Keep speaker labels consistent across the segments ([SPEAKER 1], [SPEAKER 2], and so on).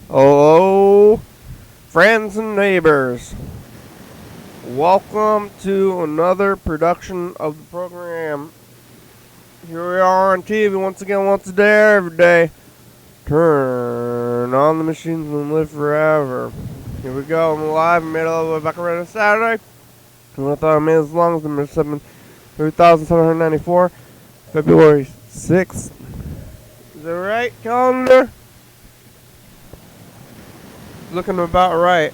[SPEAKER 1] Hello, friends and neighbors. Welcome to another production of the program. Here we are on TV once again, once a day, every day. Turn on the machines and live forever. Here we go. I'm live. I made it all the way back around on Saturday. And I thought I made it as long as number 3,794, February 6th. Is that right, calendar? Looking about right.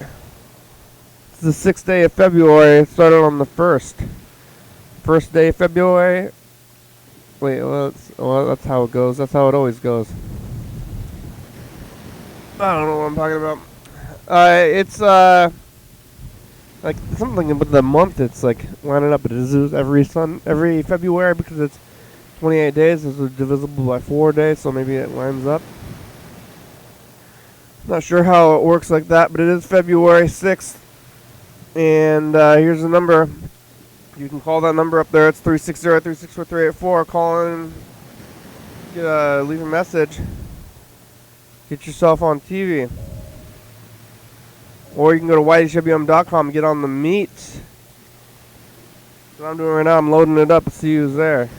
[SPEAKER 1] It's the 6th day of February. It started on the 1st. First day of February. Wait, that's how it goes. That's how it always goes. I don't know what I'm talking about. It's like something with the month. It's like lining up. It is every February because it's 28 days. It's divisible by 4 days, so maybe it lines up. Not sure how it works like that, but it is February 6th. And here's the number. You can call that number up there. It's 360-364-384. Call in, leave a message. Get yourself on TV. Or you can go to YDHWM.com and get on the meet. What I'm doing right now, I'm loading it up to see who's there.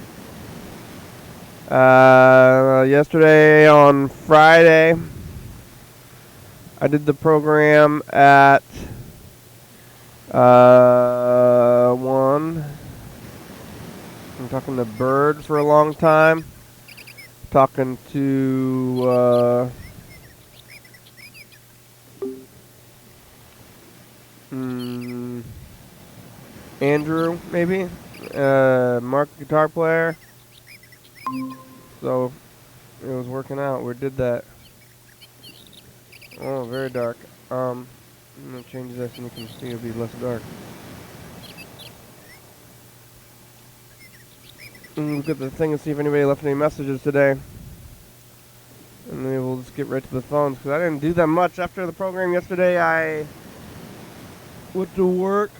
[SPEAKER 1] Yesterday on Friday, I did the program at 1. I'm talking to Bird for a long time. Talking to Andrew, maybe. Mark, guitar player. So it was working out. We did that. Oh, very dark. I'm gonna change this and you can see it'll be less dark. Look at the thing and see if anybody left any messages today. And then we'll just get right to the phones because I didn't do that much after the program yesterday. I went to work.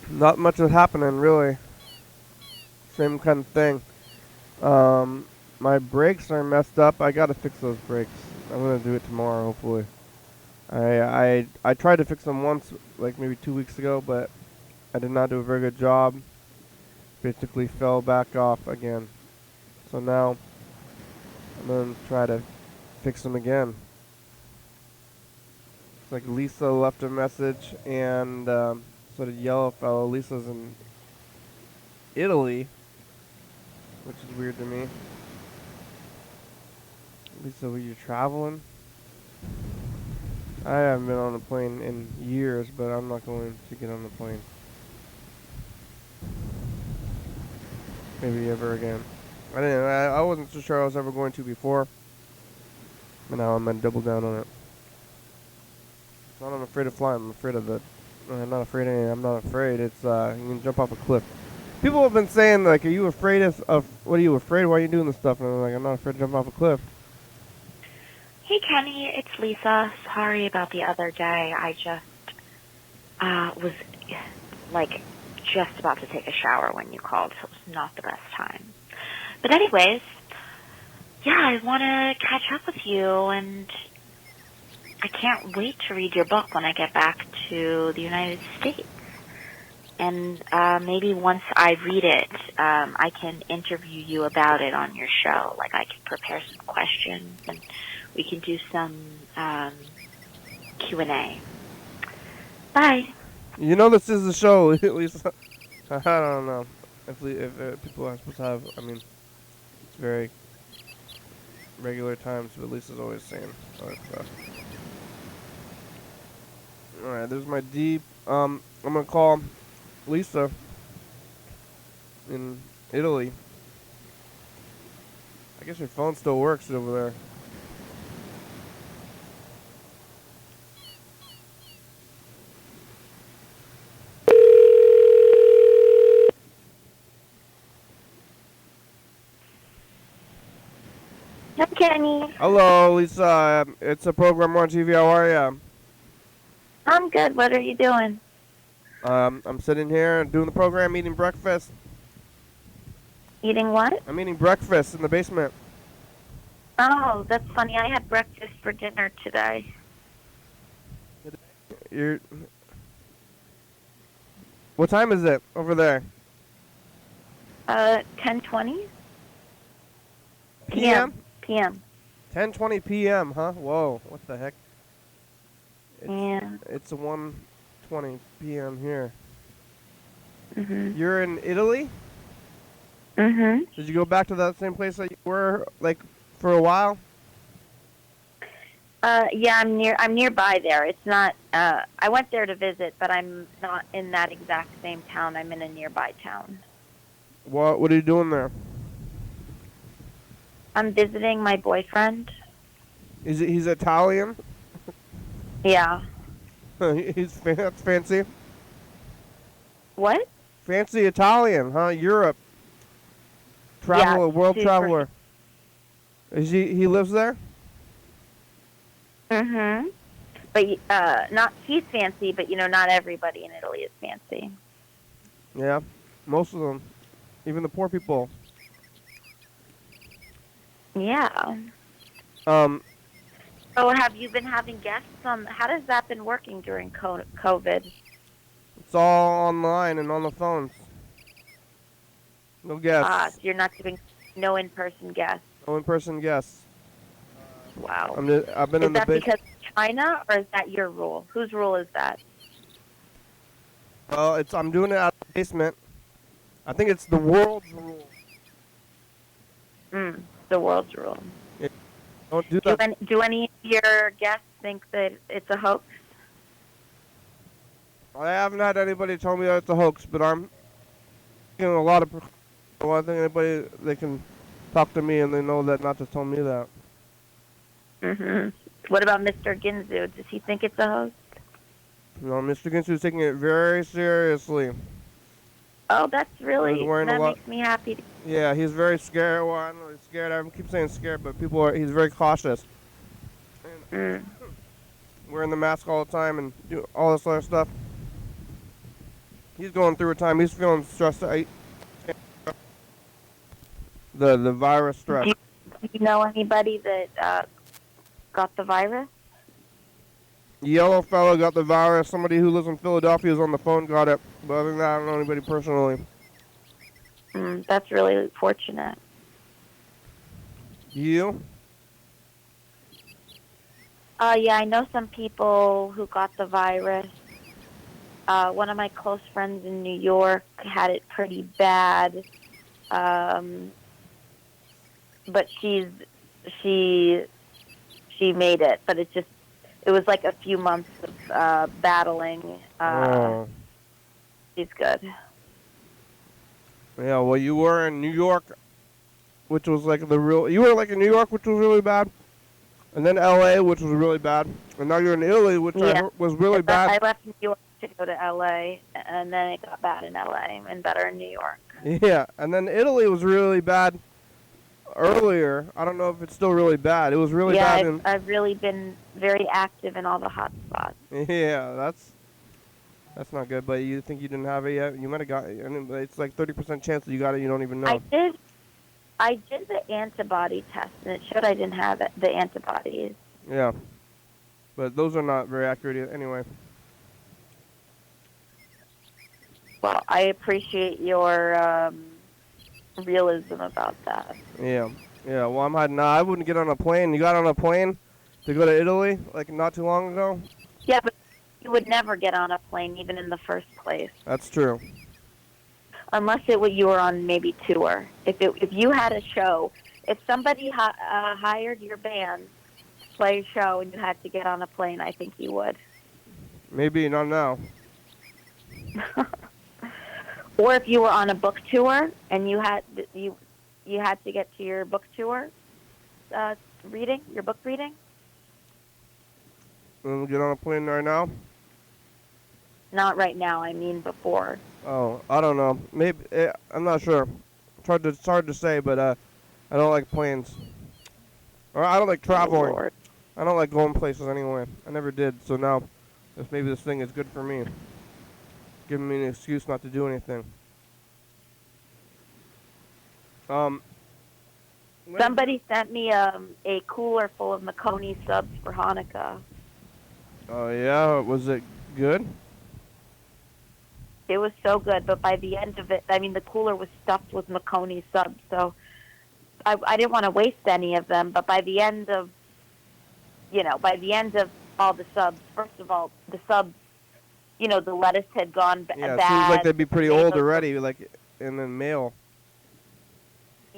[SPEAKER 1] Not much was happening really. Same kind of thing. My brakes are messed up. I gotta fix those brakes. I'm gonna do it tomorrow, hopefully. I tried to fix them once, like maybe 2 weeks ago, but I did not do a very good job. Basically fell back off again. So now I'm gonna try to fix them again. It's like Lisa left a message, and so did Yellowfellow. Lisa's in Italy, which is weird to me. Lisa, were you traveling? I haven't been on a plane in years, but I'm not going to get on the plane. Maybe ever again. I wasn't so sure I was ever going to before, but now I'm gonna double down on it. It's not I'm afraid of flying. I'm afraid of the. I'm not afraid of anything. I'm not afraid. It's you can jump off a cliff. People have been saying like, "Are you afraid of? What are you afraid? Why are you doing this stuff?" And I'm like, "I'm not afraid to jump off a cliff."
[SPEAKER 2] Hey, Kenny, it's Lisa. Sorry about the other day. I just was, like, just about to take a shower when you called, so it was not the best time. But anyways, yeah, I want to catch up with you, and I can't wait to read your book when I get back to the United States. And maybe once I read it, I can interview you about it on your show. Like, I can prepare some questions, and we can do some Q&A. Bye.
[SPEAKER 1] You know this is the show, Lisa. I don't know if people are supposed to have. I mean, it's very regular times, but Lisa's always saying other stuff. All right, there's my deep. I'm gonna call Lisa in Italy. I guess your phone still works over there.
[SPEAKER 2] Hi, Kenny.
[SPEAKER 1] Hello, Lisa. It's a program on TV. How are you?
[SPEAKER 2] I'm good. What are you doing?
[SPEAKER 1] I'm sitting here doing the program, eating breakfast.
[SPEAKER 2] Eating what?
[SPEAKER 1] I'm eating breakfast in the basement.
[SPEAKER 2] Oh, that's funny. I had breakfast for dinner today.
[SPEAKER 1] You're. What time is it over there?
[SPEAKER 2] 10:20
[SPEAKER 1] PM?
[SPEAKER 2] p.m.
[SPEAKER 1] 10:20 p.m. Huh? Whoa! What the heck?
[SPEAKER 2] Yeah.
[SPEAKER 1] It's 1:20 p.m. here.
[SPEAKER 2] Mhm.
[SPEAKER 1] You're in Italy?
[SPEAKER 2] Mhm.
[SPEAKER 1] Did you go back to that same place that you were like for a while?
[SPEAKER 2] Yeah, I'm nearby there. It's not. I went there to visit, but I'm not in that exact same town. I'm in a nearby town.
[SPEAKER 1] What are you doing there?
[SPEAKER 2] I'm visiting my boyfriend.
[SPEAKER 1] He's Italian?
[SPEAKER 2] Yeah.
[SPEAKER 1] That's fancy.
[SPEAKER 2] What?
[SPEAKER 1] Fancy Italian, huh? Europe.
[SPEAKER 2] Yeah,
[SPEAKER 1] World
[SPEAKER 2] super.
[SPEAKER 1] traveler. He lives there?
[SPEAKER 2] Mhm. But not he's fancy, but not everybody in Italy is fancy.
[SPEAKER 1] Yeah. Most of them. Even the poor people.
[SPEAKER 2] Yeah.
[SPEAKER 1] Um
[SPEAKER 2] So have you been having guests on? How does that been working during COVID?
[SPEAKER 1] it's all online and on the phones. No
[SPEAKER 2] So
[SPEAKER 1] guests.
[SPEAKER 2] you're not doing no in-person guests.
[SPEAKER 1] No in-person guests.
[SPEAKER 2] Wow.
[SPEAKER 1] I've been
[SPEAKER 2] Is
[SPEAKER 1] in the
[SPEAKER 2] that
[SPEAKER 1] base.
[SPEAKER 2] because of China or is that your rule? Whose rule is that?
[SPEAKER 1] Well, I'm doing it out of the basement. I think it's the world's rule.
[SPEAKER 2] The world's rule.
[SPEAKER 1] Yeah, don't do that.
[SPEAKER 2] Do any of your guests think that it's a hoax?
[SPEAKER 1] I haven't had anybody tell me that it's a hoax, but I'm getting a lot of. I don't think anybody they can talk to me and they know that not to tell me that.
[SPEAKER 2] What about Mr. Ginzu? Does he think it's a hoax?
[SPEAKER 1] Mr. Ginsu's taking it very seriously.
[SPEAKER 2] Oh, that makes me happy.
[SPEAKER 1] Yeah, he's very scared. Well, I don't know, he's scared. I keep saying scared, but he's very cautious. Wearing the mask all the time and do all this other stuff. He's going through a time. He's feeling stressed out. The virus stress.
[SPEAKER 2] Do you know anybody that got the virus?
[SPEAKER 1] Yellow fellow got the virus. Somebody who lives in Philadelphia is on the phone got it. But other than that, I don't know anybody personally.
[SPEAKER 2] That's really fortunate.
[SPEAKER 1] You?
[SPEAKER 2] Yeah, I know some people who got the virus. One of my close friends in New York had it pretty bad. But she made it. But it was like a few months of battling. She's good.
[SPEAKER 1] Yeah, well, you were in New York, which was like you were like in New York, which was really bad. And then LA, which was really bad. And now you're in Italy, which I heard was really bad.
[SPEAKER 2] I left New York to go to LA, and then it got bad in LA and better in New York.
[SPEAKER 1] Yeah, and then Italy was really bad earlier. I don't know if it's still really bad. It was really bad.
[SPEAKER 2] Yeah, I've really been very active in all the hot spots.
[SPEAKER 1] Yeah, that's not good. But you think you didn't have it yet? You might have got it. I mean, it's like 30% chance that you got it. You don't even know.
[SPEAKER 2] I did the antibody test, and it showed I didn't have the antibodies.
[SPEAKER 1] Yeah, but those are not very accurate anyway.
[SPEAKER 2] Well, I appreciate your realism about that.
[SPEAKER 1] Yeah. Well, I'm hiding now. I wouldn't get on a plane. You got on a plane to go to Italy like not too long ago?
[SPEAKER 2] Yeah, but you would never get on a plane, even in the first place.
[SPEAKER 1] That's true.
[SPEAKER 2] Unless you were on maybe tour. If you had a show, if somebody hired your band to play a show and you had to get on a plane, I think you would.
[SPEAKER 1] Maybe not now.
[SPEAKER 2] Or if you were on a book tour and you had to get to your book tour your book reading.
[SPEAKER 1] Get on a plane right now?
[SPEAKER 2] Not right now. I mean before.
[SPEAKER 1] Oh, I don't know. Maybe I'm not sure. It's hard to say, but I don't like planes. Or I don't like traveling.
[SPEAKER 2] Lord.
[SPEAKER 1] I don't like going places anyway. I never did. So now, maybe this thing is good for me. Giving me an excuse not to do anything.
[SPEAKER 2] Somebody sent me a cooler full of Makoni subs for Hanukkah.
[SPEAKER 1] Oh yeah, was it good?
[SPEAKER 2] It was so good, but by the end of it, I mean, the cooler was stuffed with Makoni subs, so I didn't want to waste any of them. But by the end of, by the end of all the subs, first of all, the subs, the lettuce had gone
[SPEAKER 1] Yeah, it seems like
[SPEAKER 2] bad,
[SPEAKER 1] they'd be
[SPEAKER 2] the
[SPEAKER 1] pretty old
[SPEAKER 2] tomatoes were,
[SPEAKER 1] already, like in the mail.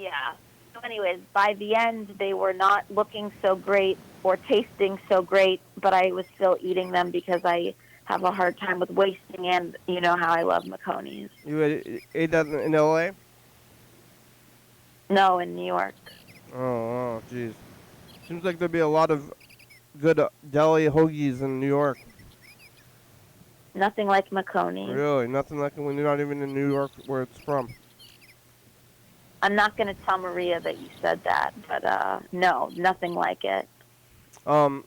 [SPEAKER 2] yeah. So anyways, by the end, they were not looking so great or tasting so great, but I was still eating them because I have a hard time with wasting, and you know how I love Maconis.
[SPEAKER 1] You ate that in L.A.?
[SPEAKER 2] No, in New York.
[SPEAKER 1] Oh, jeez. Seems like there'd be a lot of good deli hoagies in New York.
[SPEAKER 2] Nothing like Maconis.
[SPEAKER 1] Really, nothing like it when you're not even in New York where it's from.
[SPEAKER 2] I'm not going to tell Maria that you said that, but no, nothing like it.
[SPEAKER 1] Um,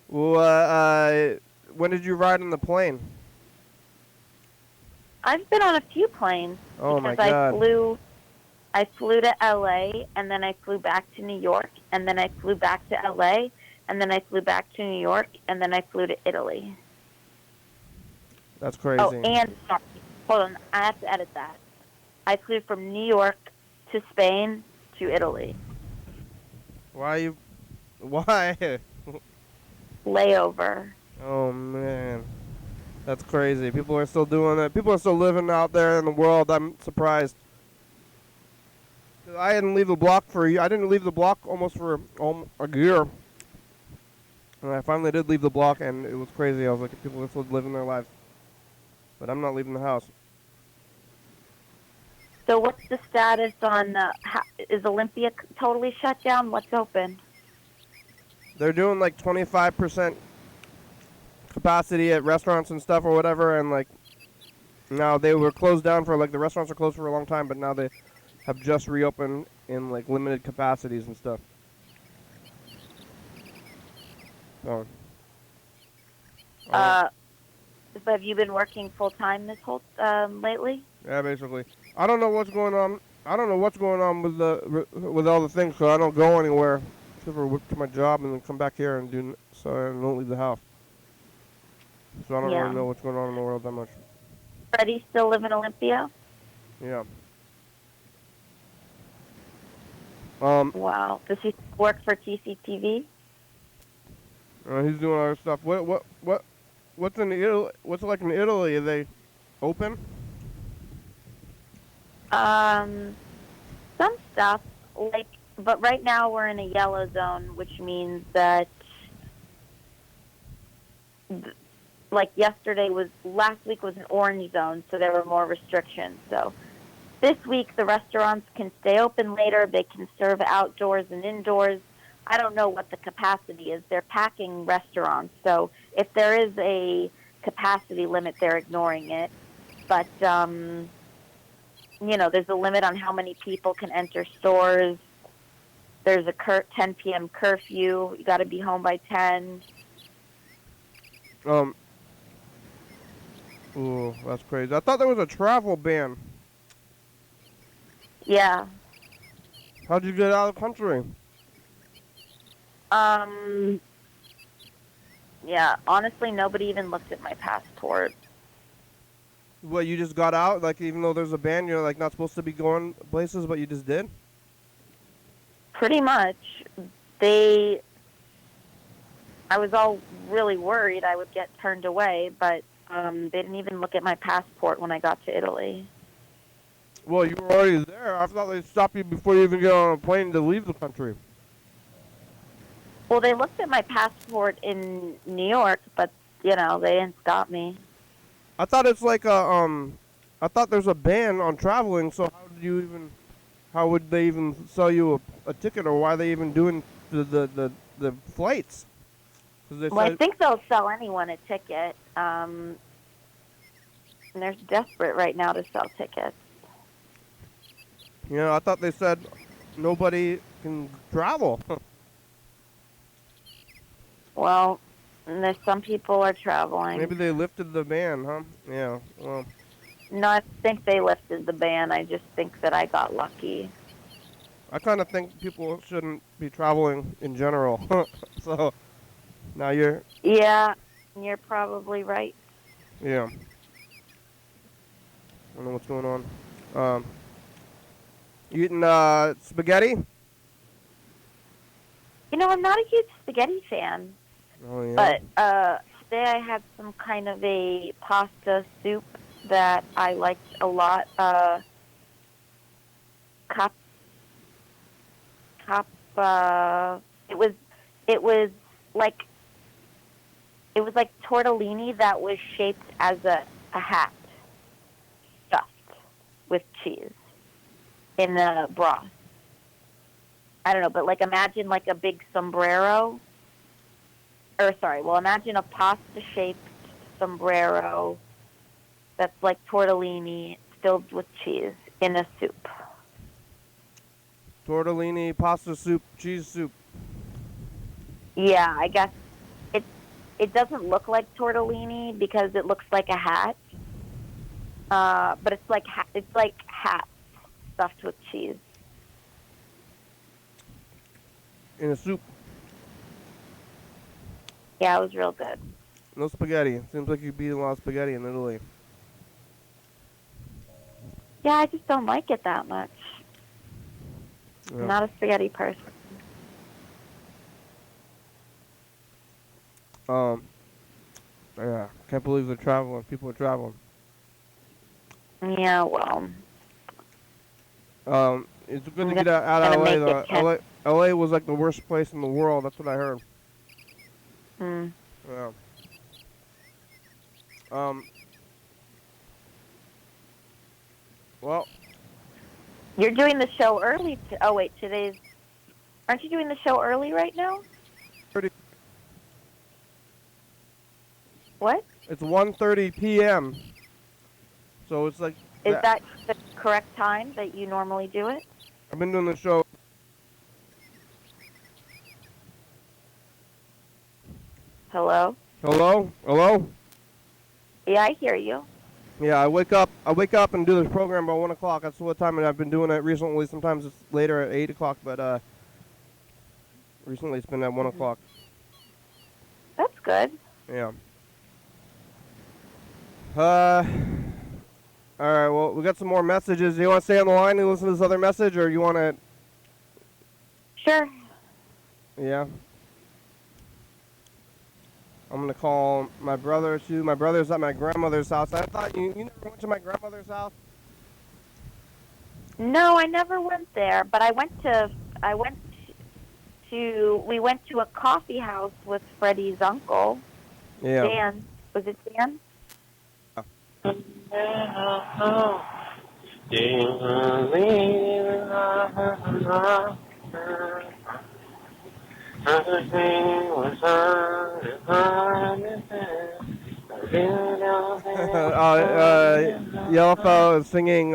[SPEAKER 1] when did you ride on the plane?
[SPEAKER 2] I've been on a few planes
[SPEAKER 1] Oh my
[SPEAKER 2] because
[SPEAKER 1] God.
[SPEAKER 2] I flew to LA, and then I flew back to New York, and then I flew back to LA, and then I flew back to New York, and then I flew to Italy.
[SPEAKER 1] That's crazy.
[SPEAKER 2] Oh, and sorry, hold on, I have to edit that. I flew from New York to Spain to Italy.
[SPEAKER 1] Why?
[SPEAKER 2] Layover.
[SPEAKER 1] Oh man, that's crazy. People are still doing it. People are still living out there in the world. I'm surprised. I didn't leave the block I didn't leave the block almost for a year. And I finally did leave the block, and it was crazy. I was like, people are still living their lives. But I'm not leaving the house.
[SPEAKER 2] So what's the status on, is Olympia totally shut down? What's open?
[SPEAKER 1] They're doing like 25% capacity at restaurants and stuff or whatever, and like now they were closed down for like the restaurants are closed for a long time, but now they have just reopened in like limited capacities and stuff. So.
[SPEAKER 2] Have you been working full time this whole lately?
[SPEAKER 1] Yeah, basically. I don't know what's going on. I don't know what's going on with all the things, so I don't go anywhere except for to my job and then come back here and so I don't leave the house. So I don't really know what's going on in the world that much.
[SPEAKER 2] Freddie still live in Olympia?
[SPEAKER 1] Yeah.
[SPEAKER 2] Wow. Does he work for TCTV?
[SPEAKER 1] He's doing other stuff. What's in Italy? What's it like in Italy? Are they open?
[SPEAKER 2] Some stuff, but right now we're in a yellow zone, which means that, last week was an orange zone, so there were more restrictions. So this week the restaurants can stay open later. They can serve outdoors and indoors. I don't know what the capacity is. They're packing restaurants, so if there is a capacity limit, they're ignoring it. But there's a limit on how many people can enter stores. There's a 10 p.m. curfew. You got to be home by 10.
[SPEAKER 1] Ooh, that's crazy. I thought there was a travel ban.
[SPEAKER 2] Yeah.
[SPEAKER 1] How'd you get out of the country?
[SPEAKER 2] Yeah, honestly, nobody even looked at my passport.
[SPEAKER 1] What, you just got out? Like, even though there's a ban, you're, like, not supposed to be going places, but you just did?
[SPEAKER 2] Pretty much. I was all really worried I would get turned away, but they didn't even look at my passport when I got to Italy.
[SPEAKER 1] Well, you were already there. I thought they'd stop you before you even get on a plane to leave the country.
[SPEAKER 2] Well, they looked at my passport in New York, but, they didn't stop me.
[SPEAKER 1] I thought it's like I thought there's a ban on traveling, so how would they even sell you a ticket, or why are they even doing the flights?
[SPEAKER 2] I think they'll sell anyone a ticket. And they're desperate right now to sell tickets.
[SPEAKER 1] I thought they said nobody can travel.
[SPEAKER 2] Well, there's some people are traveling.
[SPEAKER 1] Maybe they lifted the ban, huh? Yeah, well.
[SPEAKER 2] No, I think they lifted the ban. I just think that I got lucky.
[SPEAKER 1] I kind of think people shouldn't be traveling in general. So now you're,
[SPEAKER 2] Yeah, you're probably right.
[SPEAKER 1] yeah. I don't know what's going on. You eating spaghetti?
[SPEAKER 2] You know, I'm not a huge spaghetti fan,
[SPEAKER 1] Oh yeah.
[SPEAKER 2] but today I had some kind of a pasta soup that I liked a lot. Cop, cop. It was, it was like, it was like tortellini that was shaped as a hat, stuffed with cheese in a broth. I don't know, but like imagine like a big sombrero, or sorry, well imagine a pasta-shaped sombrero that's like tortellini filled with cheese in a soup.
[SPEAKER 1] Tortellini, pasta soup, cheese soup.
[SPEAKER 2] Yeah, I guess it it doesn't look like tortellini because it looks like a hat, but it's like hats stuffed with cheese.
[SPEAKER 1] In a soup.
[SPEAKER 2] Yeah, it was real good.
[SPEAKER 1] No spaghetti. Seems like you'd be eating a lot of spaghetti in Italy.
[SPEAKER 2] Yeah, I just don't like it that much.
[SPEAKER 1] Yeah.
[SPEAKER 2] I'm not a spaghetti person.
[SPEAKER 1] Yeah. Can't believe they're traveling. People are traveling.
[SPEAKER 2] Yeah, well,
[SPEAKER 1] It's good
[SPEAKER 2] I'm
[SPEAKER 1] to get out of
[SPEAKER 2] gonna
[SPEAKER 1] LA
[SPEAKER 2] make
[SPEAKER 1] though.
[SPEAKER 2] it 10.
[SPEAKER 1] LA was like the worst place in the world. That's what I heard.
[SPEAKER 2] Mm.
[SPEAKER 1] Yeah. Well,
[SPEAKER 2] You're doing the show early. Oh wait, aren't you doing the show early right now? What?
[SPEAKER 1] it's 1:30 p.m. So it's like
[SPEAKER 2] Is that the correct time that you normally do it?
[SPEAKER 1] I've been doing the show.
[SPEAKER 2] Hello?
[SPEAKER 1] Hello? Hello?
[SPEAKER 2] Yeah, I hear you.
[SPEAKER 1] Yeah, I wake up and do this program by 1 o'clock. That's what time I've been doing it recently. Sometimes it's later at 8 o'clock, but recently it's been at 1 o'clock.
[SPEAKER 2] That's good.
[SPEAKER 1] Yeah. All right, well, we got some more messages. Do you want to stay on the line and listen to this other message, or you want to...
[SPEAKER 2] Sure.
[SPEAKER 1] Yeah. I'm going to call my brother, too. My brother's at my grandmother's house. I thought you never went to my grandmother's house?
[SPEAKER 2] No, I never went there, but we went to a coffee house with Freddie's uncle.
[SPEAKER 1] Yeah.
[SPEAKER 2] Dan. Was it Dan?
[SPEAKER 1] Yellowfell is singing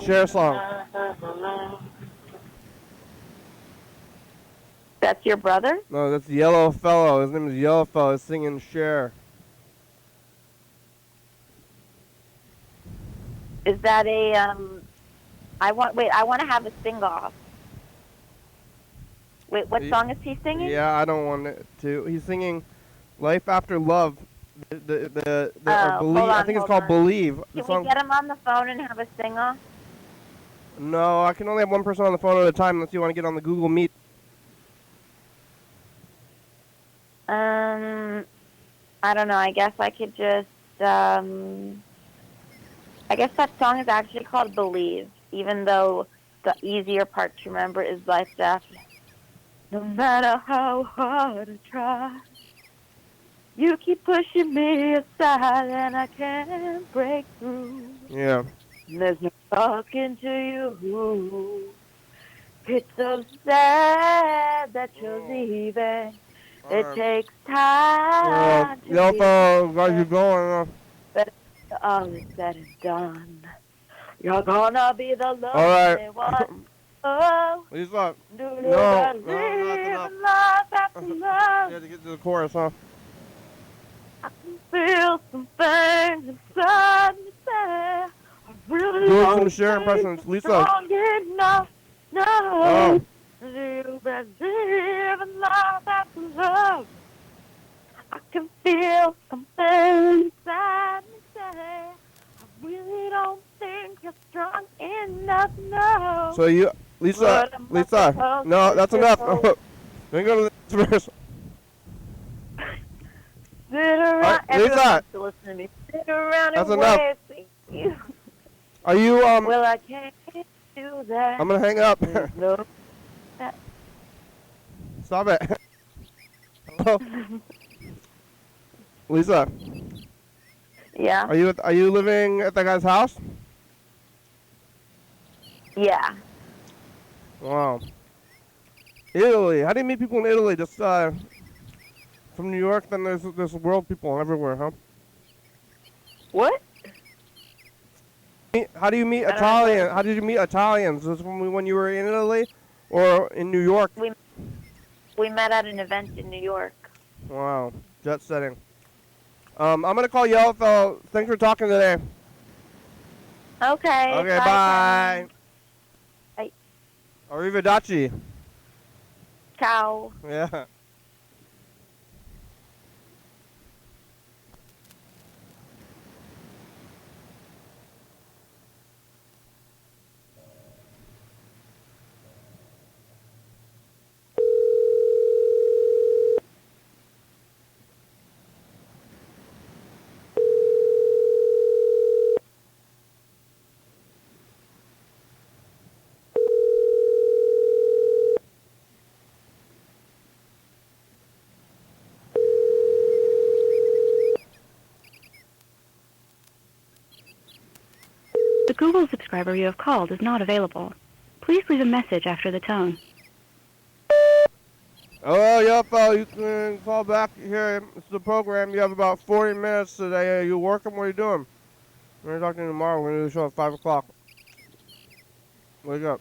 [SPEAKER 1] Cher song.
[SPEAKER 2] That's your brother?
[SPEAKER 1] No, that's Yellowfellow. His name is Yellowfellow. He's singing Cher.
[SPEAKER 2] Is that I want to have a sing off. Wait, what song is he singing?
[SPEAKER 1] Yeah, I don't want it to. He's singing Life After Love. Believe. I think it's called Believe.
[SPEAKER 2] Can we get him on the phone and have a sing off?
[SPEAKER 1] No, I can only have one person on the phone at a time unless you want to get on the Google Meet.
[SPEAKER 2] I don't know. I guess I could just I guess that song is actually called Believe, even though the easier part to remember is Life After. No matter how hard I try, you keep pushing me aside and I can't break through.
[SPEAKER 1] Yeah.
[SPEAKER 2] There's no talking to you. It's so sad that you're leaving. It takes time to
[SPEAKER 1] Yelpo, where you going?
[SPEAKER 2] but all is said and done. You're gonna be the lonely
[SPEAKER 1] right.
[SPEAKER 2] one. Oh,
[SPEAKER 1] Lisa.
[SPEAKER 2] no,
[SPEAKER 1] that's
[SPEAKER 2] life after love.
[SPEAKER 1] You had to get to the chorus, huh?
[SPEAKER 2] I can feel some things inside me say I really
[SPEAKER 1] Do
[SPEAKER 2] don't
[SPEAKER 1] some Cher impressions, Lisa.
[SPEAKER 2] strong enough No. You best live a life that's love. I can feel something inside me say, I really don't think you're strong enough, no.
[SPEAKER 1] So you, Lisa, no, that's enough. We're going to the verse.
[SPEAKER 2] Sit around, everyone
[SPEAKER 1] Lisa,
[SPEAKER 2] wants to listen to me. Sit around
[SPEAKER 1] that's
[SPEAKER 2] and
[SPEAKER 1] enough.
[SPEAKER 2] wait for you.
[SPEAKER 1] Are you,
[SPEAKER 2] Well, I can't do that.
[SPEAKER 1] I'm going to hang up.
[SPEAKER 2] No.
[SPEAKER 1] Stop it. Hello? Lisa.
[SPEAKER 2] Yeah.
[SPEAKER 1] Are you living at that guy's house?
[SPEAKER 2] Yeah.
[SPEAKER 1] Wow. Italy. How do you meet people in Italy? Just from New York, then there's world people everywhere, huh?
[SPEAKER 2] What?
[SPEAKER 1] How do you meet Italian? How did you meet Italians? Was it when you were in Italy or in New York?
[SPEAKER 2] We met at an event in New York.
[SPEAKER 1] Wow. Jet setting. I'm going to call you out, though. Thanks for talking today.
[SPEAKER 2] Okay.
[SPEAKER 1] Okay, bye.
[SPEAKER 2] Bye.
[SPEAKER 1] Arrivederci.
[SPEAKER 2] Ciao.
[SPEAKER 1] Yeah.
[SPEAKER 3] The Google subscriber you have called is not available. Please leave a message after the tone.
[SPEAKER 1] Oh, yep, you can call back here. It's the program. You have about 40 minutes today. Are you working? What are you doing? We're going to talk to you tomorrow. We're going to do the show at 5 o'clock. Wake up.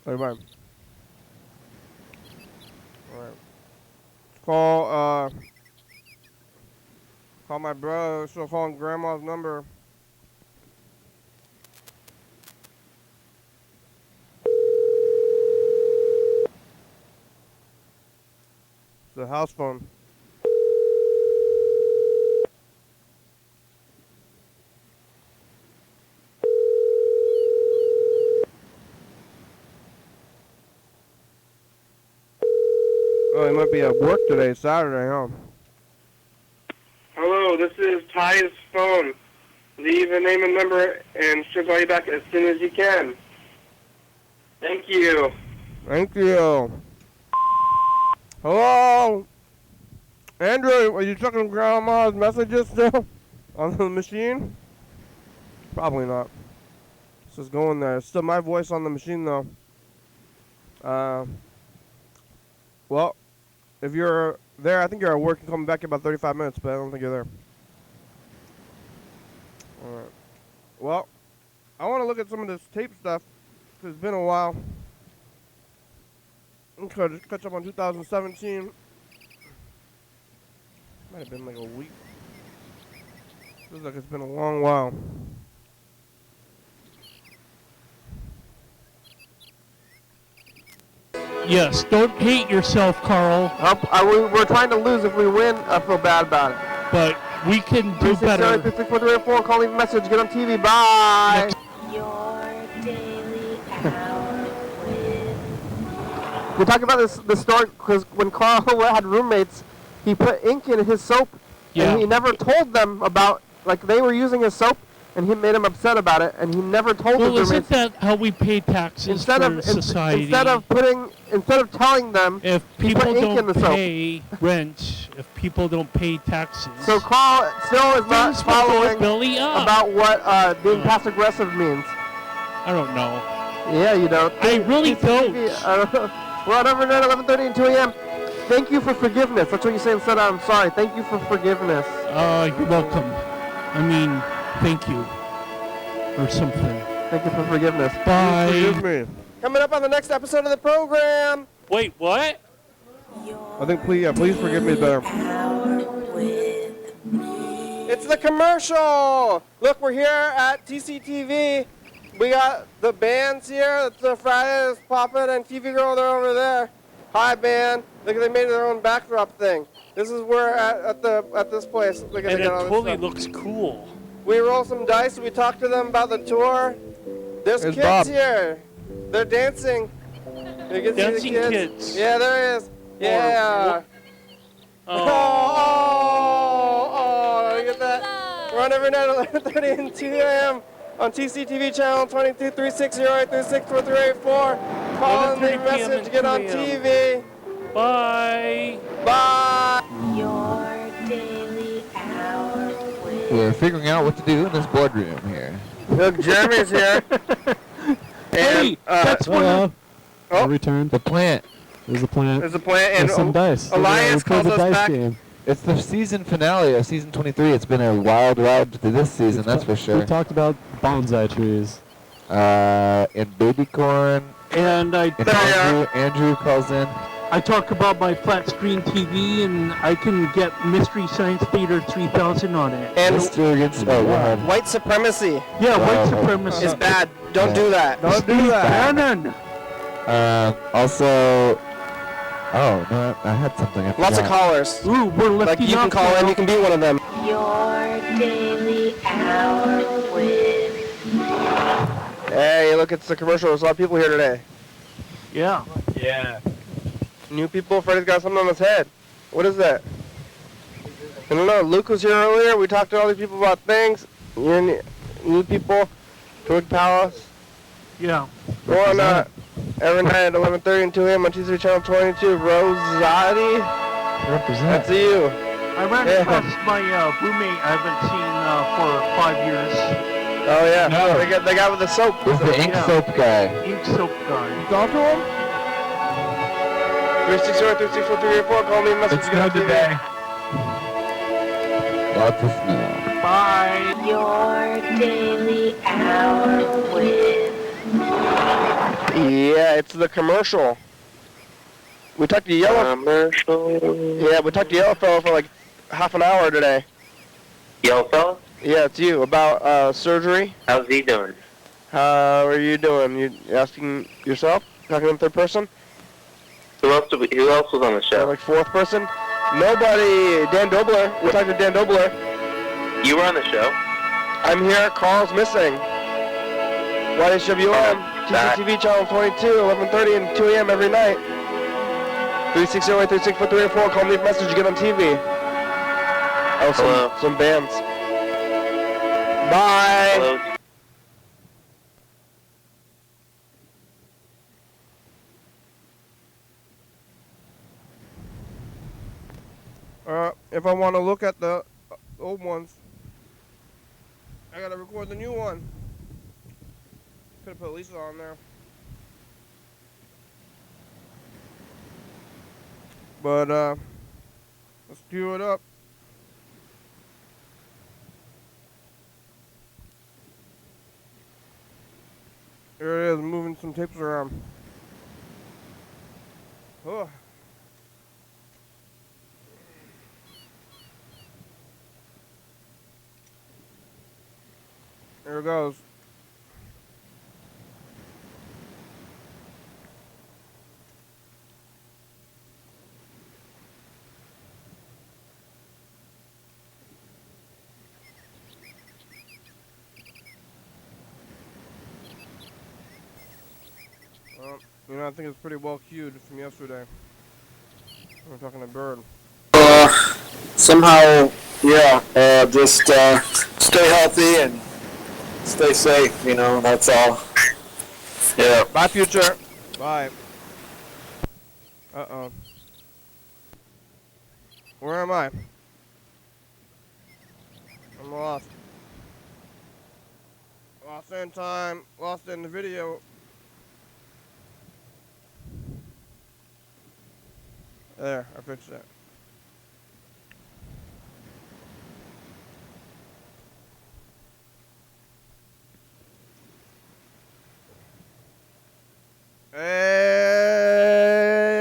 [SPEAKER 1] Bye bye. Alright. Call my brother. Still calling grandma's number. It's the house phone. Oh, he might be at work today, Saturday, huh?
[SPEAKER 4] Hello, this is Ty's phone. Leave a name and number, and she'll call you back as soon as you can. Thank you.
[SPEAKER 1] Thank you. Hello? Andrew, are you checking grandma's messages still on the machine? Probably not. It's just going there. It's still my voice on the machine, though. Well, if you're there, I think you're at work and coming back in about 35 minutes, but I don't think you're there. Alright. Well, I want to look at some of this tape stuff, because it's been a while. Okay, just catch up on 2017. Might have been like a week. Feels like it's been a long while.
[SPEAKER 5] Yes, don't hate yourself, Carl.
[SPEAKER 1] We're trying to lose. If we win, I feel bad about it.
[SPEAKER 5] But we can do better.
[SPEAKER 1] 364 call, leave a message, get on TV, bye!
[SPEAKER 2] Your daily hour with...
[SPEAKER 1] We're talking about the story, because when Carl had roommates, he put ink in his soap, and he never told them about, like, they were using his soap, and he made him upset about it, and he never told his roommates.
[SPEAKER 5] Well, isn't that how we pay taxes for society?
[SPEAKER 1] Instead of telling them,
[SPEAKER 5] if
[SPEAKER 1] he put ink in the soap.
[SPEAKER 5] People don't pay rent, if people don't pay taxes.
[SPEAKER 1] So Carl still is not following
[SPEAKER 5] Billy up.
[SPEAKER 1] about what being passive aggressive means.
[SPEAKER 5] I don't know.
[SPEAKER 1] Yeah, you don't.
[SPEAKER 5] I really don't.
[SPEAKER 1] We're on overnight, 11:30 and 2 a.m. Thank you for forgiveness. That's what you say instead of I'm sorry. Thank you for forgiveness.
[SPEAKER 5] You're welcome. I mean, thank you. Or something.
[SPEAKER 1] Thank you for forgiveness.
[SPEAKER 5] Bye.
[SPEAKER 1] Please forgive me. Coming up on the next episode of the program.
[SPEAKER 5] Wait, what?
[SPEAKER 1] I think please forgive me better. It's the commercial. Look, we're here at TCTV. We got the bands here. The Fridays popping and TV Girl, they're over there. Hi, band. Look, they made their own backdrop thing. This is where at this place. Look,
[SPEAKER 5] And
[SPEAKER 1] they
[SPEAKER 5] it
[SPEAKER 1] got all this
[SPEAKER 5] totally
[SPEAKER 1] stuff.
[SPEAKER 5] looks cool.
[SPEAKER 1] We roll some dice. We talk to them about the tour. There's
[SPEAKER 6] There's
[SPEAKER 1] kids
[SPEAKER 6] Bob.
[SPEAKER 1] here. They're dancing. You can
[SPEAKER 5] Dancing
[SPEAKER 1] see the
[SPEAKER 5] kids.
[SPEAKER 1] Yeah, there is. Yeah.
[SPEAKER 5] Oh.
[SPEAKER 1] Oh, look at that. We're on every night at 11:30 and 2 a.m. on TCTV channel 22 360-836-4384. Call and leave a
[SPEAKER 5] 11:30 p.m.
[SPEAKER 1] message
[SPEAKER 5] and
[SPEAKER 1] to get
[SPEAKER 5] 2
[SPEAKER 1] on
[SPEAKER 5] a.m.
[SPEAKER 1] TV.
[SPEAKER 5] Bye.
[SPEAKER 1] Bye.
[SPEAKER 2] Your daily hour with
[SPEAKER 6] We're figuring out what to do in this boardroom here.
[SPEAKER 1] Look, Jeremy's here.
[SPEAKER 5] Hey, that's one of...
[SPEAKER 1] Oh.
[SPEAKER 7] I returned.
[SPEAKER 6] The plant.
[SPEAKER 7] There's a plant.
[SPEAKER 1] There's a plant and
[SPEAKER 7] There's some dice.
[SPEAKER 1] Alliance
[SPEAKER 7] We played
[SPEAKER 1] calls
[SPEAKER 7] the
[SPEAKER 1] us
[SPEAKER 7] dice
[SPEAKER 1] back.
[SPEAKER 7] game.
[SPEAKER 6] It's the season finale of season 23. It's been a wild ride to this season, that's for
[SPEAKER 7] We
[SPEAKER 6] sure.
[SPEAKER 7] talked about bonsai trees.
[SPEAKER 6] And baby corn.
[SPEAKER 5] And
[SPEAKER 6] And Andrew calls in.
[SPEAKER 5] I talk about my flat screen TV, and I can get Mystery Science Theater 3000 on it.
[SPEAKER 1] And
[SPEAKER 6] Mr. against. Oh, go ahead.
[SPEAKER 1] white supremacy
[SPEAKER 5] Yeah,
[SPEAKER 6] Wow.
[SPEAKER 5] white supremacy.
[SPEAKER 1] is bad. Don't do that.
[SPEAKER 6] Don't do that.
[SPEAKER 5] Bannon.
[SPEAKER 6] Also. Oh, no, I had something. I
[SPEAKER 1] Lots of
[SPEAKER 6] forgot.
[SPEAKER 1] callers.
[SPEAKER 5] Ooh, we're
[SPEAKER 1] Like
[SPEAKER 5] lifting
[SPEAKER 1] you can
[SPEAKER 5] up
[SPEAKER 1] call in,
[SPEAKER 5] now.
[SPEAKER 1] you can be one of them.
[SPEAKER 2] your daily hour with
[SPEAKER 1] Hey, look, it's the commercial. There's a lot of people here today.
[SPEAKER 5] Yeah.
[SPEAKER 1] New people. Freddy's got something on his head. What is that? I don't know. Luke was here earlier. We talked to all these people about things. New people. Twig Palace.
[SPEAKER 5] Yeah.
[SPEAKER 1] Go on every night at 11:30 and 2 a.m. on TC Channel 22. Rosati.
[SPEAKER 6] Represent.
[SPEAKER 1] That's you.
[SPEAKER 5] I ran
[SPEAKER 1] Yeah.
[SPEAKER 5] across my roommate I haven't seen for 5 years.
[SPEAKER 1] Oh, yeah.
[SPEAKER 6] No.
[SPEAKER 1] The guy with the soap.
[SPEAKER 6] It's the ink
[SPEAKER 5] Yeah.
[SPEAKER 6] soap guy.
[SPEAKER 5] Ink soap guy.
[SPEAKER 1] Talk to him? 360-364-384. Call me a message.
[SPEAKER 6] It's
[SPEAKER 1] Get on
[SPEAKER 6] good
[SPEAKER 1] TV.
[SPEAKER 6] today. Lots of snow.
[SPEAKER 5] Bye.
[SPEAKER 2] your daily hour with
[SPEAKER 1] Yeah, it's the commercial. We talked to Yellow. Yeah, we talked to Yellow Fellow for like half an hour today.
[SPEAKER 4] Yellow fella?
[SPEAKER 1] Yeah, it's you about surgery.
[SPEAKER 4] How's he doing?
[SPEAKER 1] How are you doing? You asking yourself? Talking in third person?
[SPEAKER 4] Who else was on the
[SPEAKER 1] Or
[SPEAKER 4] show?
[SPEAKER 1] like fourth person? Nobody. Dan Dobler. We talked to Dan Dobler.
[SPEAKER 4] You were on the show?
[SPEAKER 1] I'm here. Carl's missing. YDHWM, TCTV channel 22, 11:30 and 2 a.m. every night. 360-836-4384. Call me, leave a message, you get on TV. Oh,
[SPEAKER 4] Hello.
[SPEAKER 1] some bands. Bye.
[SPEAKER 4] Hello?
[SPEAKER 1] If I want to look at the old ones, I gotta record the new one. Could've put Lisa on there. But, let's cue it up. Here it is, moving some tapes around. Oh. Here it goes. You know, I think it's pretty well cued from yesterday. We were talking to Bird.
[SPEAKER 8] Somehow, just stay healthy and stay safe, that's all. Yeah.
[SPEAKER 1] Bye, future. Bye. Uh-oh. Where am I? I'm lost. Lost in time. Lost in the video. There, I fixed that.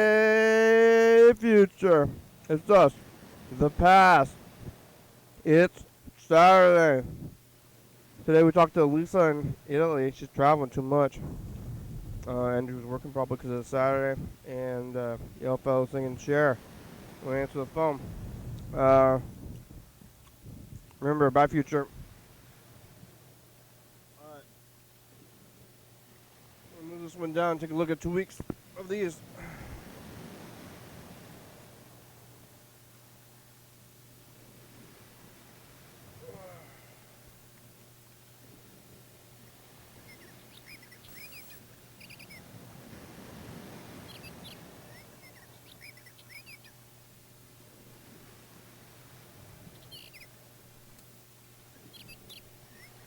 [SPEAKER 1] Hey, future. It's us. The past. It's Saturday. Today we talked to Lisa in Italy. She's traveling too much. Andrew's working probably because it's Saturday. And the other fellow singing Cher. When I answer the phone. Remember, bye future. Alright. We'll move this one down. Take a look at 2 weeks of these.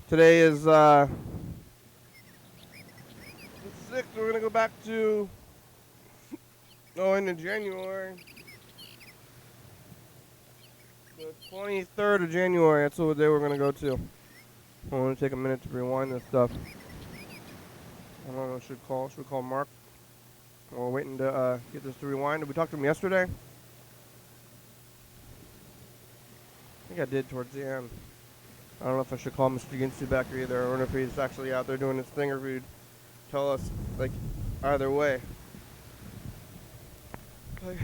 [SPEAKER 1] Today is the 6th. We're gonna go back to into January. The 23rd of January. That's the day we're gonna go to. I want to take a minute to rewind this stuff. I don't know. Should we call Mark? We're waiting to get this to rewind. Did we talk to him yesterday? I think I did towards the end. I don't know if I should call Mr. Ginsu back either, or if he's actually out there doing his thing, or if he'd tell us, like, either way. Like,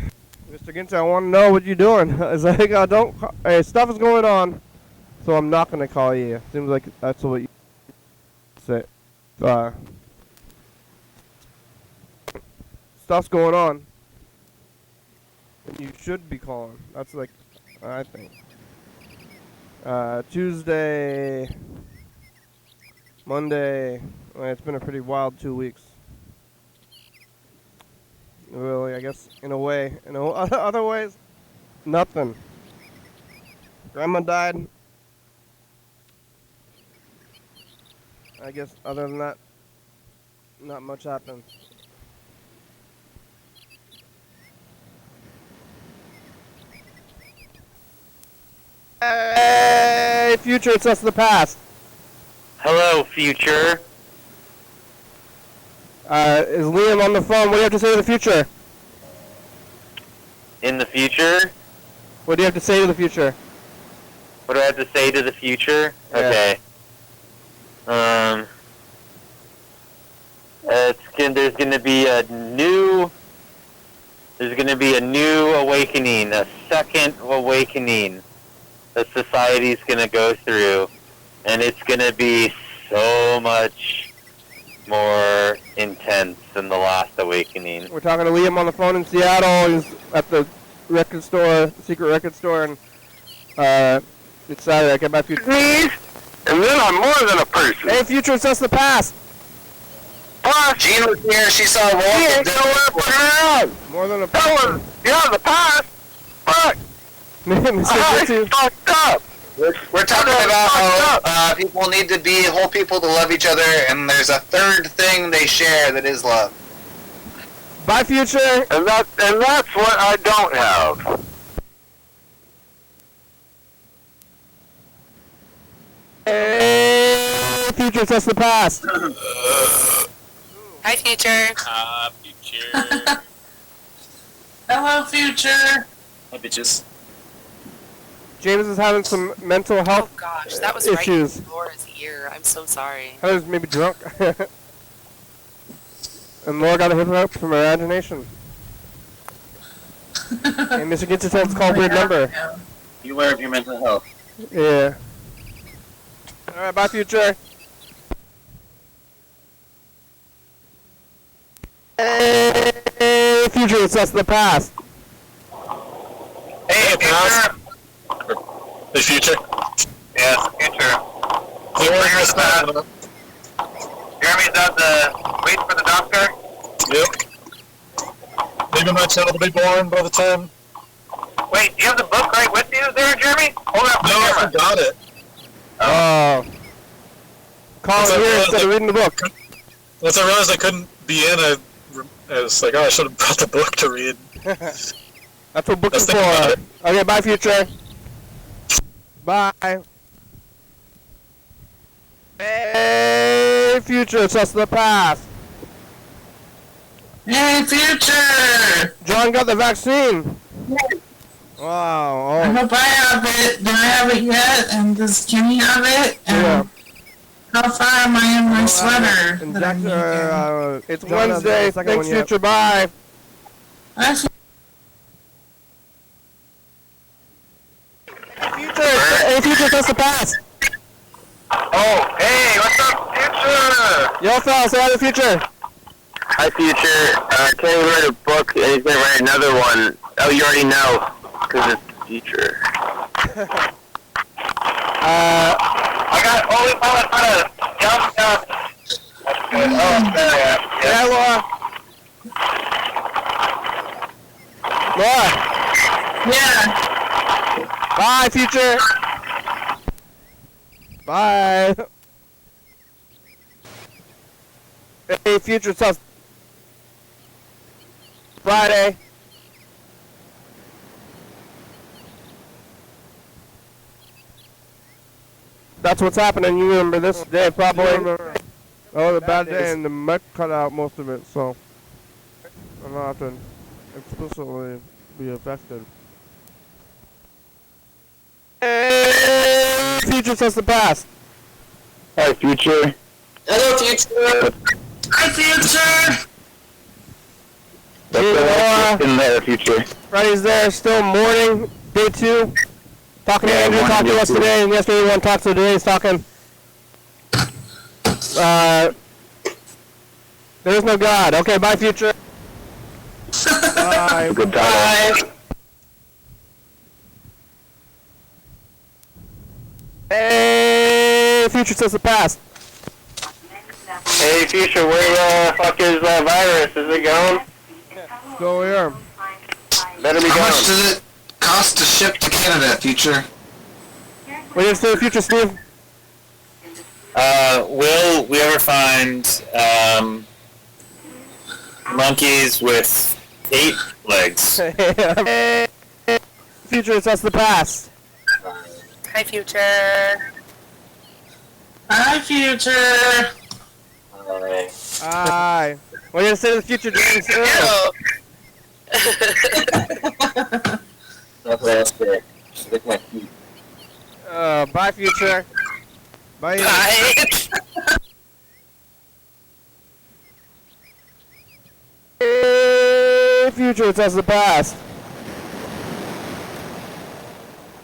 [SPEAKER 1] Mr. Ginsu, I want to know what you're doing. It's like, hey, stuff is going on, so I'm not going to call you. Seems like that's what you say. Stuff's going on, and you should be calling. That's like, I think. Tuesday, Monday. Well, it's been a pretty wild 2 weeks. Really, I guess, in a way. In other ways, nothing. Grandma died. I guess, other than that, not much happened. Hey, future, it's us the past.
[SPEAKER 9] Hello, future.
[SPEAKER 1] Is Liam on the phone? What do you have to say to the future?
[SPEAKER 9] In the future?
[SPEAKER 1] What do you have to say to the future?
[SPEAKER 9] What do I have to say to the future?
[SPEAKER 1] Yeah.
[SPEAKER 9] Okay. There's gonna be a new awakening, a second awakening that society's gonna go through, and it's gonna be so much more intense than the last awakening.
[SPEAKER 1] We're talking to Liam on the phone in Seattle. He's at the record store, secret record store, and it's Saturday. I get back to you.
[SPEAKER 8] Please? And then I'm more than a person.
[SPEAKER 1] Hey, future, it's us the past.
[SPEAKER 8] Jean was here. She saw a wall. She ain't nowhere but around.
[SPEAKER 1] More than a person.
[SPEAKER 8] Yeah, the past. Fuck.
[SPEAKER 1] Mr.
[SPEAKER 8] Fucked up. We're talking about how people need to be whole people to love each other, and there's a third thing they share that is love.
[SPEAKER 1] Bye, future.
[SPEAKER 8] And that's what I don't have.
[SPEAKER 1] Hey, future, it's us the past.
[SPEAKER 10] Hi, future.
[SPEAKER 9] Future.
[SPEAKER 10] Hello, future.
[SPEAKER 8] Hi, bitches.
[SPEAKER 1] James is having some mental health
[SPEAKER 10] Oh gosh, that was
[SPEAKER 1] issues.
[SPEAKER 10] right in Laura's ear. I'm so sorry.
[SPEAKER 1] I was maybe drunk. And Laura got a hip hop from her imagination. And Mr. Gitz said it's called weird number.
[SPEAKER 8] Beware of your mental health.
[SPEAKER 1] Yeah. Alright, bye, future. Hey, future, it's us the past.
[SPEAKER 8] Hey, future.
[SPEAKER 11] The future?
[SPEAKER 8] Yes, future.
[SPEAKER 11] Jeremy's
[SPEAKER 8] out waiting for the doctor?
[SPEAKER 11] Yep. Maybe my child will be born by the time.
[SPEAKER 8] Wait, do you have the book right with you there, Jeremy? Hold up.
[SPEAKER 11] No, I forgot it.
[SPEAKER 1] Oh. Call it here instead of reading the book.
[SPEAKER 11] Once I realized I couldn't be in, I was like, oh, I should have brought the book to read.
[SPEAKER 1] That's what books are for. Okay, bye, future. Bye. Hey, future, it's us the past.
[SPEAKER 10] Hey, future.
[SPEAKER 1] John got the vaccine. Wow.
[SPEAKER 10] I
[SPEAKER 1] Oh.
[SPEAKER 10] hope I have it. Do I have it yet? And does Kenny have it? And
[SPEAKER 1] Yeah.
[SPEAKER 10] How far am I in my sweater?
[SPEAKER 1] It's Wednesday. Thanks, future. Bye. Hey, future, that's the pass.
[SPEAKER 9] Oh, hey, what's up, Future?
[SPEAKER 1] Yo, fellas, say hi to the future.
[SPEAKER 9] Hi, Future. Kenny wrote a book, and he's going to write another one. Oh, you already know, because it's the future. I got only one for the jump. That's good. Oh, yeah.
[SPEAKER 1] Yeah, Laura. Laura.
[SPEAKER 10] Yeah.
[SPEAKER 1] Bye, future. Bye. Hey, future stuff. Friday. That's what's happening. You remember this day, probably. Oh, the bad day, and the mic cut out most of it, so I'm not to explicitly be affected. Hey, future says the past.
[SPEAKER 9] Hi, Future.
[SPEAKER 10] Hello, Future. Hi, Future.
[SPEAKER 1] Hey, Laura.
[SPEAKER 9] In there, Future.
[SPEAKER 1] Freddy's there, still morning, day 2. Talking to Andrew, talked to us today, and yesterday one talked to today, he's talking. There is no God. Okay, bye, future. Bye.
[SPEAKER 9] Good time.
[SPEAKER 10] Bye.
[SPEAKER 1] Hey, future says the past.
[SPEAKER 9] Hey, Future, where the fuck is that virus? Is it gone?
[SPEAKER 1] Still here.
[SPEAKER 9] Better be
[SPEAKER 12] How
[SPEAKER 9] gone.
[SPEAKER 12] much does it cost to ship to Canada, Future?
[SPEAKER 1] What do you say, future, Steve?
[SPEAKER 13] Will we ever find monkeys with 8 legs?
[SPEAKER 1] Hey, future says the past.
[SPEAKER 10] Hi, Future. Hi, Future.
[SPEAKER 1] Aye. What do you say to the future, James?
[SPEAKER 10] Hello.
[SPEAKER 9] That's what I said. Lick my feet.
[SPEAKER 1] Bye, future. Bye.
[SPEAKER 10] Bye.
[SPEAKER 1] Hey, future says the past.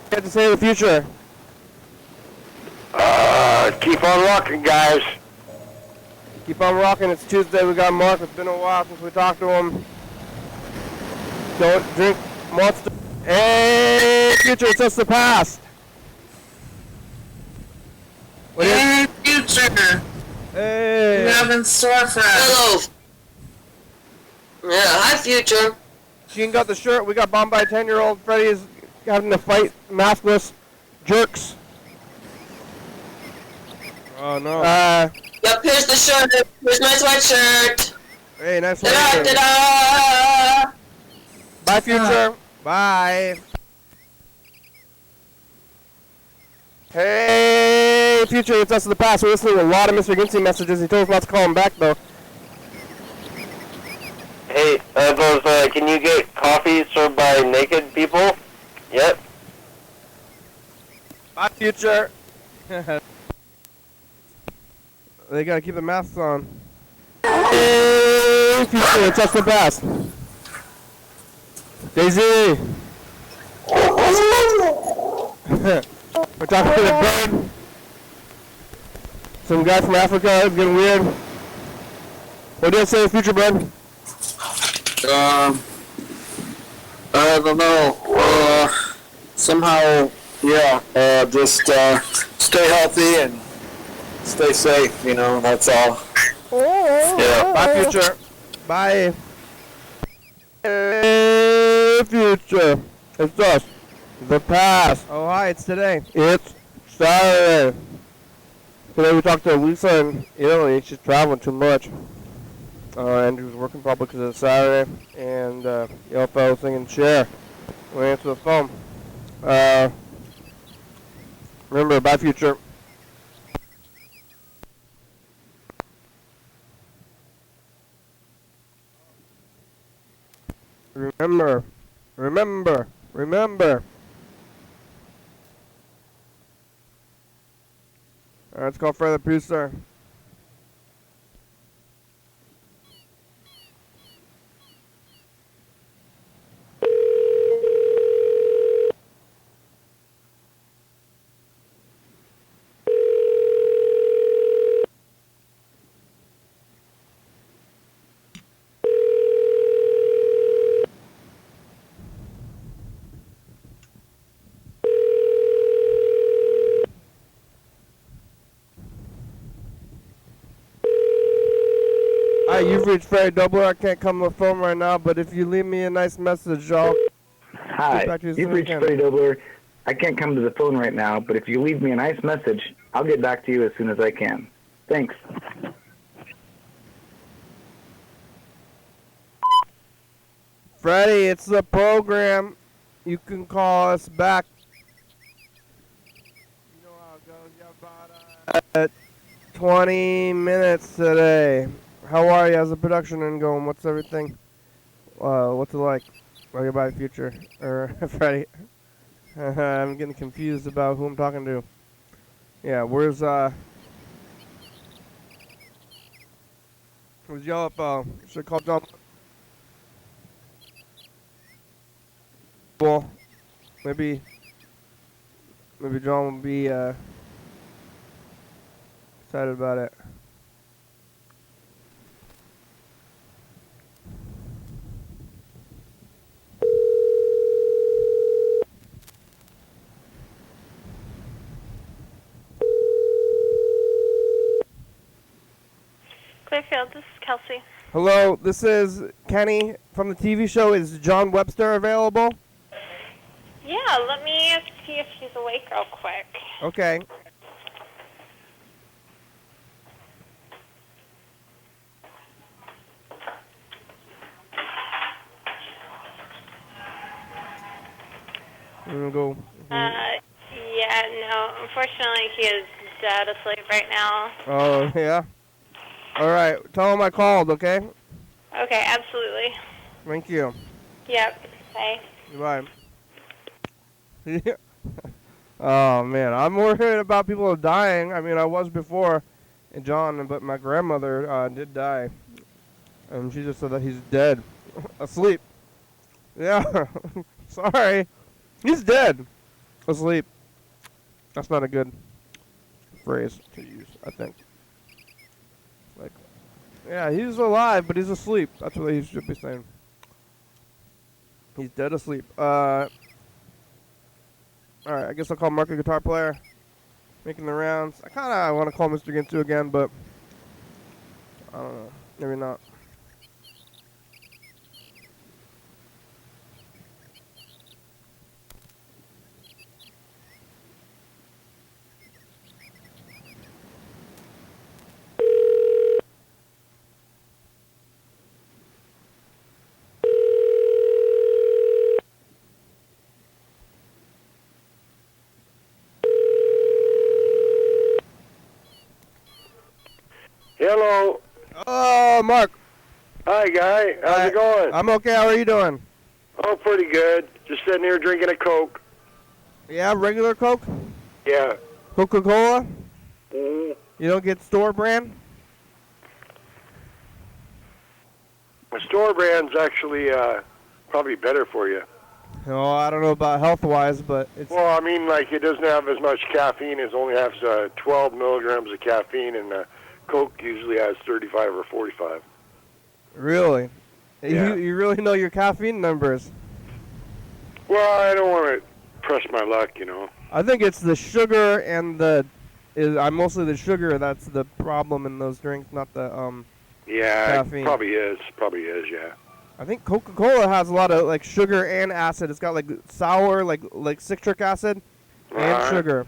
[SPEAKER 1] What do you have to say to the future?
[SPEAKER 9] Keep on rocking, guys.
[SPEAKER 1] Keep on rocking. It's Tuesday. We got Mark. It's been a while since we talked to him. Don't drink Monster. Hey, future, it's just the past.
[SPEAKER 10] Hey, Future.
[SPEAKER 1] Hey.
[SPEAKER 10] You have in store for us.
[SPEAKER 14] Hello. Yeah, hi, Future.
[SPEAKER 1] Sheen got the shirt. We got bombed by a 10-year-old. Freddy's having to fight maskless jerks. Oh, no.
[SPEAKER 14] Yep, here's the shirt. Here's my sweatshirt.
[SPEAKER 1] Hey, nice one.
[SPEAKER 14] Ta-da, ta-da.
[SPEAKER 1] Bye, future. Bye. Hey, future, it's us in the past. We're listening to a lot of Mr. Ginsey messages. He told us not to call him back, though.
[SPEAKER 9] Hey, can you get coffee served by naked people? Yep.
[SPEAKER 1] Bye, future. They gotta keep the masks on. Hey, future, it's us the best. Daisy. We're talking to the bird. Some guy from Africa. It's getting weird. What do you say, future bird?
[SPEAKER 12] I don't know. Somehow, yeah, just stay healthy and stay safe, you know, that's all.
[SPEAKER 1] Yeah. Bye, future. Bye. Hey, future. It's us. The past. Oh, hi, it's today. It's Saturday. Today we talked to Lisa in Italy. She's traveling too much. Andrew's working probably because it's Saturday. And the fellow singing Cher. We answer the phone. Remember, bye, future. Remember. Remember. Remember. let's call Fred the producer. Hi, you've reached Freddy Doubler. I can't come to the phone right now, but if you leave me a nice message, I'll
[SPEAKER 15] Hi,
[SPEAKER 1] get back to you as
[SPEAKER 15] you've
[SPEAKER 1] soon as I
[SPEAKER 15] reached
[SPEAKER 1] can.
[SPEAKER 15] Freddy Dobler. I can't come to the phone right now, but if you leave me a nice message, I'll get back to you as soon as I can. Thanks.
[SPEAKER 1] Freddy, it's the program. You can call us back. You know how it goes. You have about 20 minutes today. How are you? How's the production end going? What's everything? What's it like? Like about the future? Or Freddy? I'm getting confused about who I'm talking to. Yeah, where's Yellow? Should I call John? Well, maybe John will be excited about it.
[SPEAKER 16] Clearfield, this is Kelsey.
[SPEAKER 1] Hello, this is Kenny from the TV show. Is John Webster available?
[SPEAKER 16] Yeah, let me see if she's awake real quick.
[SPEAKER 1] Okay. I'm gonna go.
[SPEAKER 16] Yeah, no, unfortunately he is dead asleep right now.
[SPEAKER 1] Oh, yeah? Alright, tell him I called, okay?
[SPEAKER 16] Okay, absolutely.
[SPEAKER 1] Thank you.
[SPEAKER 16] Yep, bye.
[SPEAKER 1] Goodbye. Oh, man, I'm worried about people dying. I mean, I was before, John, but my grandmother did die. And she just said that he's dead. Asleep. Yeah. Sorry. He's dead. Asleep. That's not a good phrase to use, I think. Like, yeah, he's alive, but he's asleep. That's what he should be saying. He's dead asleep. Alright, I guess I'll call Mark a guitar player. Making the rounds. I kind of want to call Mr. Ginsu again, but I don't know. Maybe not.
[SPEAKER 17] Hello.
[SPEAKER 1] Oh, Mark.
[SPEAKER 17] Hi, Guy. How's it going?
[SPEAKER 1] I'm okay. How are you doing?
[SPEAKER 17] Oh, pretty good. Just sitting here drinking a Coke.
[SPEAKER 1] Yeah, regular Coke?
[SPEAKER 17] Yeah.
[SPEAKER 1] Coca-Cola?
[SPEAKER 17] Mm-hmm.
[SPEAKER 1] You don't get store brand?
[SPEAKER 17] The store brand's actually probably better for you.
[SPEAKER 1] Oh, I don't know about health-wise, but it's...
[SPEAKER 17] Well, I mean, like, it doesn't have as much caffeine. It only has 12 milligrams of caffeine, and Coke usually has 35 or 45.
[SPEAKER 1] Really?
[SPEAKER 17] Yeah.
[SPEAKER 1] You really know your caffeine numbers.
[SPEAKER 17] Well, I don't want to press my luck, you know.
[SPEAKER 1] I think it's the sugar and mostly the sugar that's the problem in those drinks, not the
[SPEAKER 17] Yeah,
[SPEAKER 1] caffeine.
[SPEAKER 17] it probably is. Probably is, yeah.
[SPEAKER 1] I think Coca-Cola has a lot of like sugar and acid. It's got like sour, like citric acid, and sugar.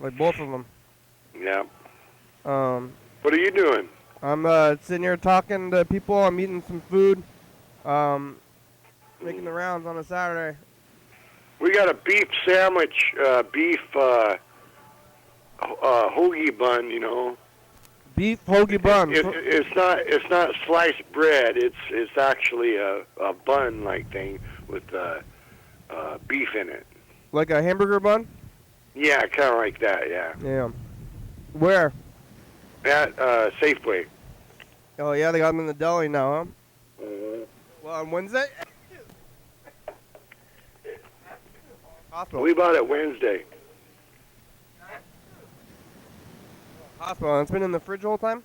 [SPEAKER 1] Like both of them.
[SPEAKER 17] Yeah.
[SPEAKER 1] What
[SPEAKER 17] are you doing?
[SPEAKER 1] I'm sitting here talking to people. I'm eating some food. Making the rounds on a Saturday.
[SPEAKER 17] We got a beef sandwich, beef hoagie bun, you know.
[SPEAKER 1] Beef hoagie bun.
[SPEAKER 17] It's not sliced bread. It's actually a bun like thing with beef in it.
[SPEAKER 1] Like a hamburger bun?
[SPEAKER 17] Yeah, kind of like that. Yeah.
[SPEAKER 1] Yeah. Where?
[SPEAKER 17] At Safeway.
[SPEAKER 1] Oh yeah, they got them in the deli now, huh?
[SPEAKER 17] Mhm.
[SPEAKER 1] Well, on Wednesday. Hospital.
[SPEAKER 17] We bought it Wednesday.
[SPEAKER 1] Hospital. And it's been in the fridge the whole time.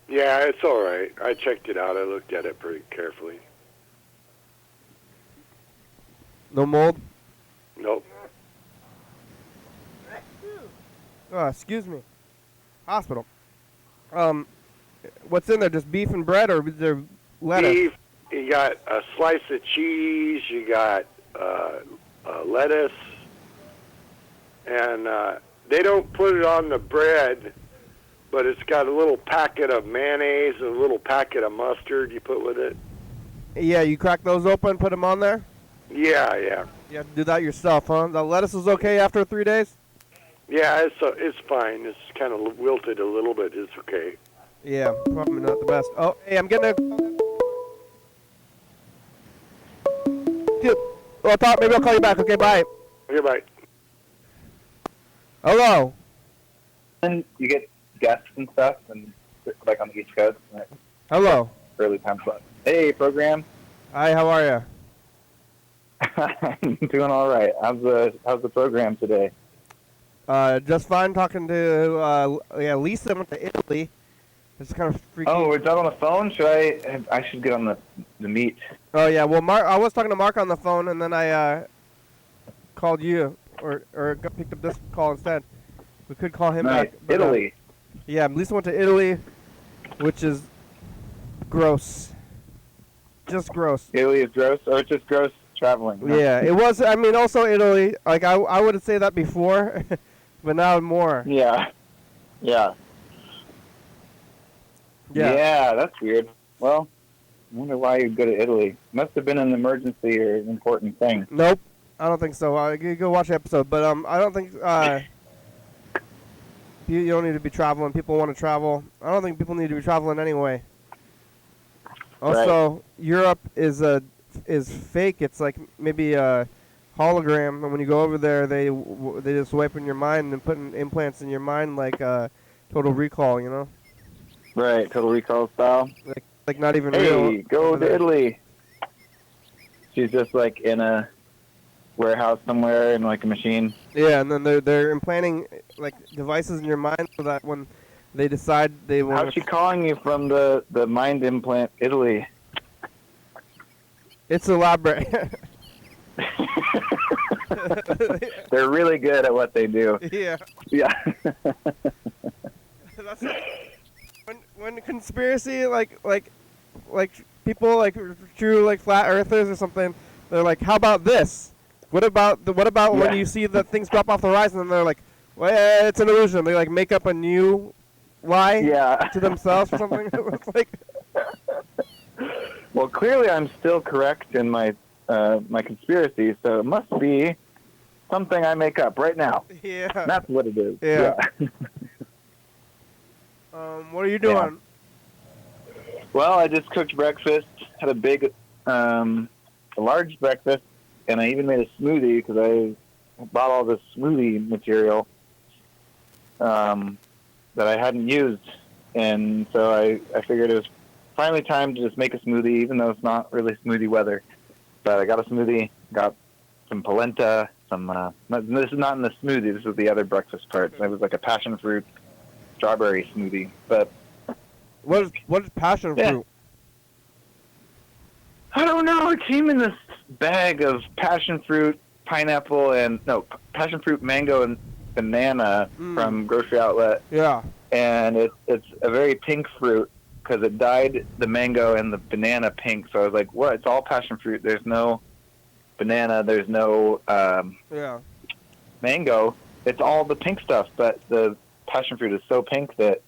[SPEAKER 17] Yeah, it's all right. I checked it out. I looked at it pretty carefully.
[SPEAKER 1] No mold.
[SPEAKER 17] Nope.
[SPEAKER 1] Oh, excuse me. Hospital. What's in there? Just beef and bread, or is there lettuce?
[SPEAKER 17] Beef. You got a slice of cheese. You got lettuce, and they don't put it on the bread, but it's got a little packet of mayonnaise and a little packet of mustard you put with it.
[SPEAKER 1] Yeah, you crack those open, put them on there.
[SPEAKER 17] Yeah, yeah.
[SPEAKER 1] You have to do that yourself, huh? The lettuce is okay after 3 days.
[SPEAKER 17] Yeah, it's fine. It's kind of wilted a little bit. It's okay.
[SPEAKER 1] Yeah, probably not the best. Oh, hey, I'm getting a. Well, maybe I'll call you back. Okay, bye.
[SPEAKER 17] Okay, bye.
[SPEAKER 1] Hello.
[SPEAKER 18] And you get guests and stuff, and like on the East Coast.
[SPEAKER 1] Hello.
[SPEAKER 18] Early time slot. Hey, program.
[SPEAKER 1] Hi, how are you?
[SPEAKER 18] I'm doing all right. How's the program today?
[SPEAKER 1] Just fine. Talking to Lisa. Went to Italy. It's kind of freaky.
[SPEAKER 18] Oh, we're done on the phone. I should get on the meet.
[SPEAKER 1] Oh yeah. Well, Mark. I was talking to Mark on the phone, and then I called you, or picked up this call instead. We could call him
[SPEAKER 18] Nice.
[SPEAKER 1] back. But,
[SPEAKER 18] Italy.
[SPEAKER 1] Yeah, Lisa went to Italy, which is gross. Just gross.
[SPEAKER 18] Italy is gross. Oh, it's just gross traveling. Huh?
[SPEAKER 1] Yeah, it was. I mean, also Italy. Like I would say that before, but now more.
[SPEAKER 18] Yeah. Yeah.
[SPEAKER 1] Yeah.
[SPEAKER 18] Yeah, that's weird. Well, I wonder why you'd go to Italy. Must have been an emergency or an important thing.
[SPEAKER 1] Nope, I don't think so. You go watch the episode, but I don't think you don't need to be traveling. People want to travel. I don't think people need to be traveling anyway. Also, Europe is fake. It's like maybe a hologram, and when you go over there, they just wipe in your mind and put implants in your mind like Total Recall, you know?
[SPEAKER 18] Right, Total Recall style.
[SPEAKER 1] Like not even real.
[SPEAKER 18] Hey, go to Italy. She's just like in a warehouse somewhere in like a machine.
[SPEAKER 1] Yeah, and then they're implanting like devices in your mind so that when they decide they want.
[SPEAKER 18] How's she calling you from the mind implant Italy?
[SPEAKER 1] It's elaborate.
[SPEAKER 18] They're really good at what they do.
[SPEAKER 1] Yeah.
[SPEAKER 18] Yeah.
[SPEAKER 1] That's when conspiracy like people like true like flat earthers or something, they're like, how about this? What about when you see the things drop off the horizon and they're like, well, it's an illusion. They like make up a new lie to themselves or something. It's like.
[SPEAKER 18] Well, clearly I'm still correct in my my conspiracy, so it must be something I make up right now.
[SPEAKER 1] Yeah.
[SPEAKER 18] That's what it is.
[SPEAKER 1] Yeah. What are you doing?
[SPEAKER 18] Yeah. Well, I just cooked breakfast. Had a big, a large breakfast, and I even made a smoothie because I bought all this smoothie material that I hadn't used, and so I figured it was finally time to just make a smoothie, even though it's not really smoothie weather. But I got a smoothie, got some polenta, this is not in the smoothie, this was the other breakfast part. It was like a passion fruit strawberry smoothie. But
[SPEAKER 1] what is passion fruit?
[SPEAKER 18] I don't know. It came in this bag of passion fruit, passion fruit, mango, and banana from Grocery Outlet.
[SPEAKER 1] Yeah.
[SPEAKER 18] And it's a very pink fruit because it dyed the mango and the banana pink. So I was like, what? It's all passion fruit. There's no banana. There's no mango. It's all the pink stuff. But the passion fruit is so pink that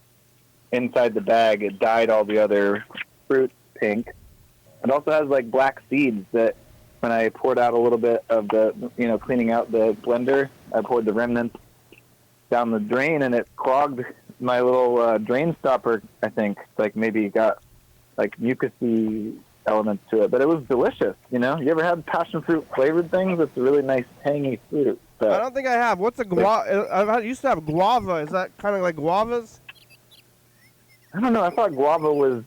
[SPEAKER 18] inside the bag it dyed all the other fruit pink. It also has like black seeds that when I poured out a little bit of the, cleaning out the blender, I poured the remnants down the drain and it clogged my little drain stopper, I think. Like maybe got like mucousy elements to it, but it was delicious. You know, you ever had passion fruit flavored things? It's a really nice tangy fruit.
[SPEAKER 1] I don't think I have. What's a guava? I used to have guava. Is that kind of like guavas?
[SPEAKER 18] I don't know. I thought guava was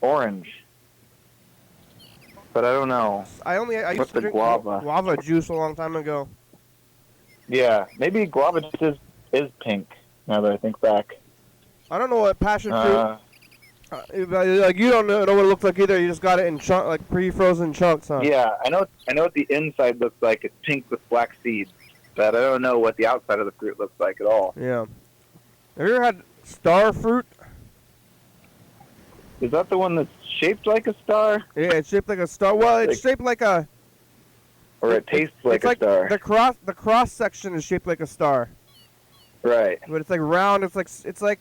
[SPEAKER 18] orange, but I don't know.
[SPEAKER 1] I used to drink guava juice a long time ago.
[SPEAKER 18] Yeah, maybe guava juice is pink. Now that I think back.
[SPEAKER 1] I don't know what passion fruit. Like you don't know what it looks like either. You just got it in like pre-frozen chunks, huh?
[SPEAKER 18] Yeah, I know what the inside looks like. It's pink with black seeds, but I don't know what the outside of the fruit looks like at all.
[SPEAKER 1] Yeah. Have you ever had star fruit?
[SPEAKER 18] Is that the one that's shaped like a star?
[SPEAKER 1] Yeah, it's shaped like a star. Well, it's shaped like a.
[SPEAKER 18] Or it tastes like a star.
[SPEAKER 1] The cross section is shaped like a star.
[SPEAKER 18] Right.
[SPEAKER 1] But it's like round. It's like.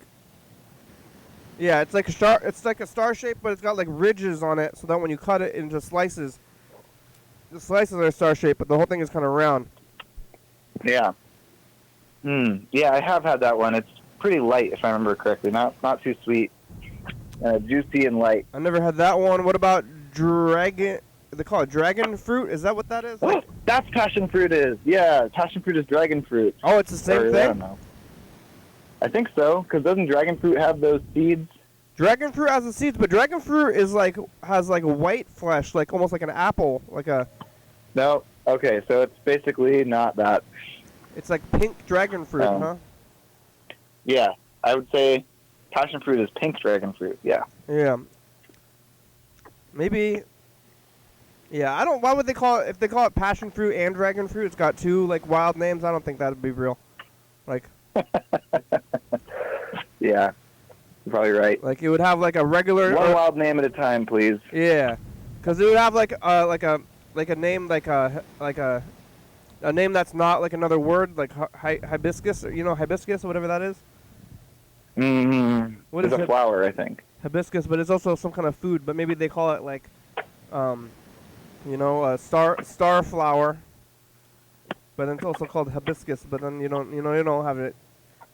[SPEAKER 1] Yeah, it's like a star. It's like a star shape, but it's got like ridges on it, so that when you cut it into slices, the slices are star shaped, but the whole thing is kind of round.
[SPEAKER 18] Yeah. Yeah, I have had that one. It's pretty light, if I remember correctly. Not too sweet. Juicy and light.
[SPEAKER 1] I never had that one. What about dragon? They call it dragon fruit. Is that what that is?
[SPEAKER 18] Oh, that's passion fruit is. Yeah, passion fruit is dragon fruit.
[SPEAKER 1] Oh, it's the same thing?
[SPEAKER 18] I don't know. I think so, because doesn't dragon fruit have those seeds?
[SPEAKER 1] Dragon fruit has the seeds, but dragon fruit is has a white flesh, like almost like an apple, like a.
[SPEAKER 18] No. Okay, so it's basically not that.
[SPEAKER 1] It's like pink dragon fruit, huh?
[SPEAKER 18] Yeah, I would say passion fruit is pink dragon fruit. Yeah.
[SPEAKER 1] Yeah. Maybe. Yeah, I don't. Why would they call it? If they call it passion fruit and dragon fruit, it's got two like wild names. I don't think that'd be real. Like.
[SPEAKER 18] Yeah, you're probably right.
[SPEAKER 1] Like it would have like a regular
[SPEAKER 18] one wild name at a time, please.
[SPEAKER 1] Yeah, because it would have like a name like a name that's not like another word like hibiscus, or, hibiscus or whatever that is.
[SPEAKER 18] What is a flower? I think
[SPEAKER 1] hibiscus, but it's also some kind of food. But maybe they call it like, a star flower. But then it's also called hibiscus. But then you don't have it.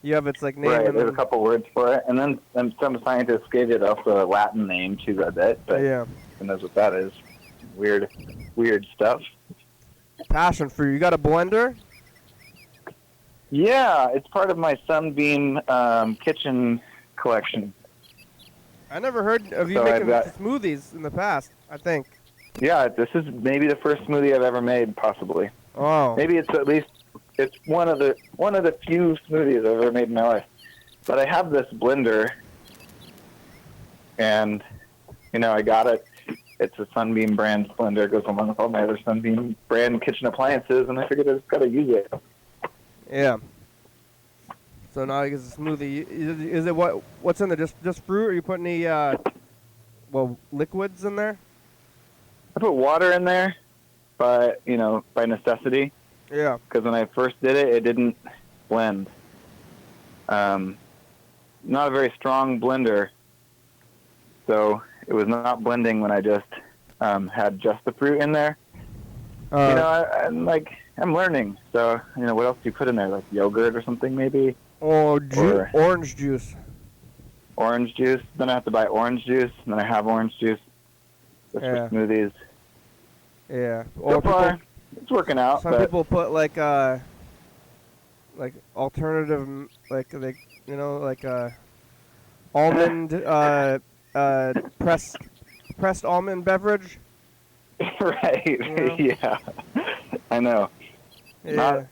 [SPEAKER 1] You have its like name.
[SPEAKER 18] Right,
[SPEAKER 1] and
[SPEAKER 18] there's a couple words for it, and then some scientists gave it also a Latin name too, I bet. But
[SPEAKER 1] yeah,
[SPEAKER 18] who knows what that is? Weird stuff.
[SPEAKER 1] Passion fruit. You got a blender?
[SPEAKER 18] Yeah, it's part of my Sunbeam kitchen collection.
[SPEAKER 1] I never heard of you making smoothies in the past. I think.
[SPEAKER 18] Yeah, this is maybe the first smoothie I've ever made, possibly.
[SPEAKER 1] Oh.
[SPEAKER 18] Maybe it's at least one of the few smoothies I've ever made in my life. But I have this blender, and I got it. It's a Sunbeam brand blender. It goes along with all my other Sunbeam brand kitchen appliances, and I figured I just got to use it.
[SPEAKER 1] Yeah. So now I guess a smoothie. Is it what's in there? Just fruit, or you put any liquids in there?
[SPEAKER 18] I put water in there, but by necessity.
[SPEAKER 1] Yeah.
[SPEAKER 18] Because when I first did it, it didn't blend. Not a very strong blender, so it was not blending when I just had just the fruit in there. I'm learning. So what else do you put in there? Like yogurt or something, maybe?
[SPEAKER 1] Or orange juice.
[SPEAKER 18] Orange juice. Then I have to buy orange juice, and then I have orange juice. Just for smoothies.
[SPEAKER 1] Yeah.
[SPEAKER 18] So far, it's working out.
[SPEAKER 1] Some people put like alternative, almond pressed almond beverage.
[SPEAKER 18] Right. Yeah. I know.
[SPEAKER 1] Yeah.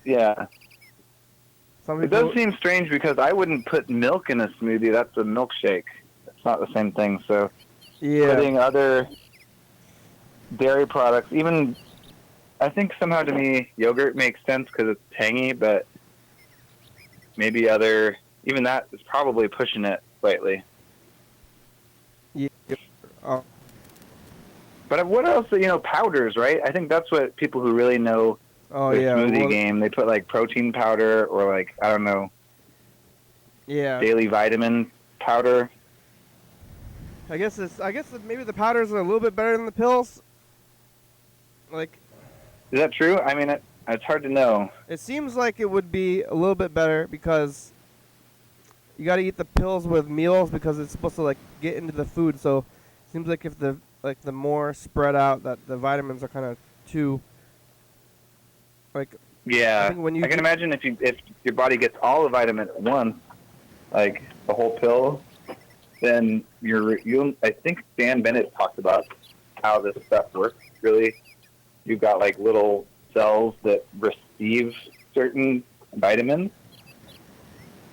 [SPEAKER 18] It does seem strange because I wouldn't put milk in a smoothie. That's a milkshake. It's not the same thing. So putting other dairy products, even I think somehow to me yogurt makes sense because it's tangy, but maybe even that is probably pushing it slightly.
[SPEAKER 1] Yeah.
[SPEAKER 18] But what else? Powders, right? I think that's what people who really know the smoothie game, they put like protein powder or like, I don't know.
[SPEAKER 1] Yeah.
[SPEAKER 18] Daily vitamin powder.
[SPEAKER 1] I guess maybe the powders are a little bit better than the pills. Like.
[SPEAKER 18] Is that true? I mean, it's hard to know.
[SPEAKER 1] It seems like it would be a little bit better because you got to eat the pills with meals because it's supposed to like get into the food. So it seems like if the like the more spread out that the vitamins are kind of too. Like.
[SPEAKER 18] Yeah,
[SPEAKER 1] I think when
[SPEAKER 18] I can imagine if your body gets all the vitamin at once, like the whole pill, then I think Dan Bennett talked about how this stuff works. Really, you've got like little cells that receive certain vitamins,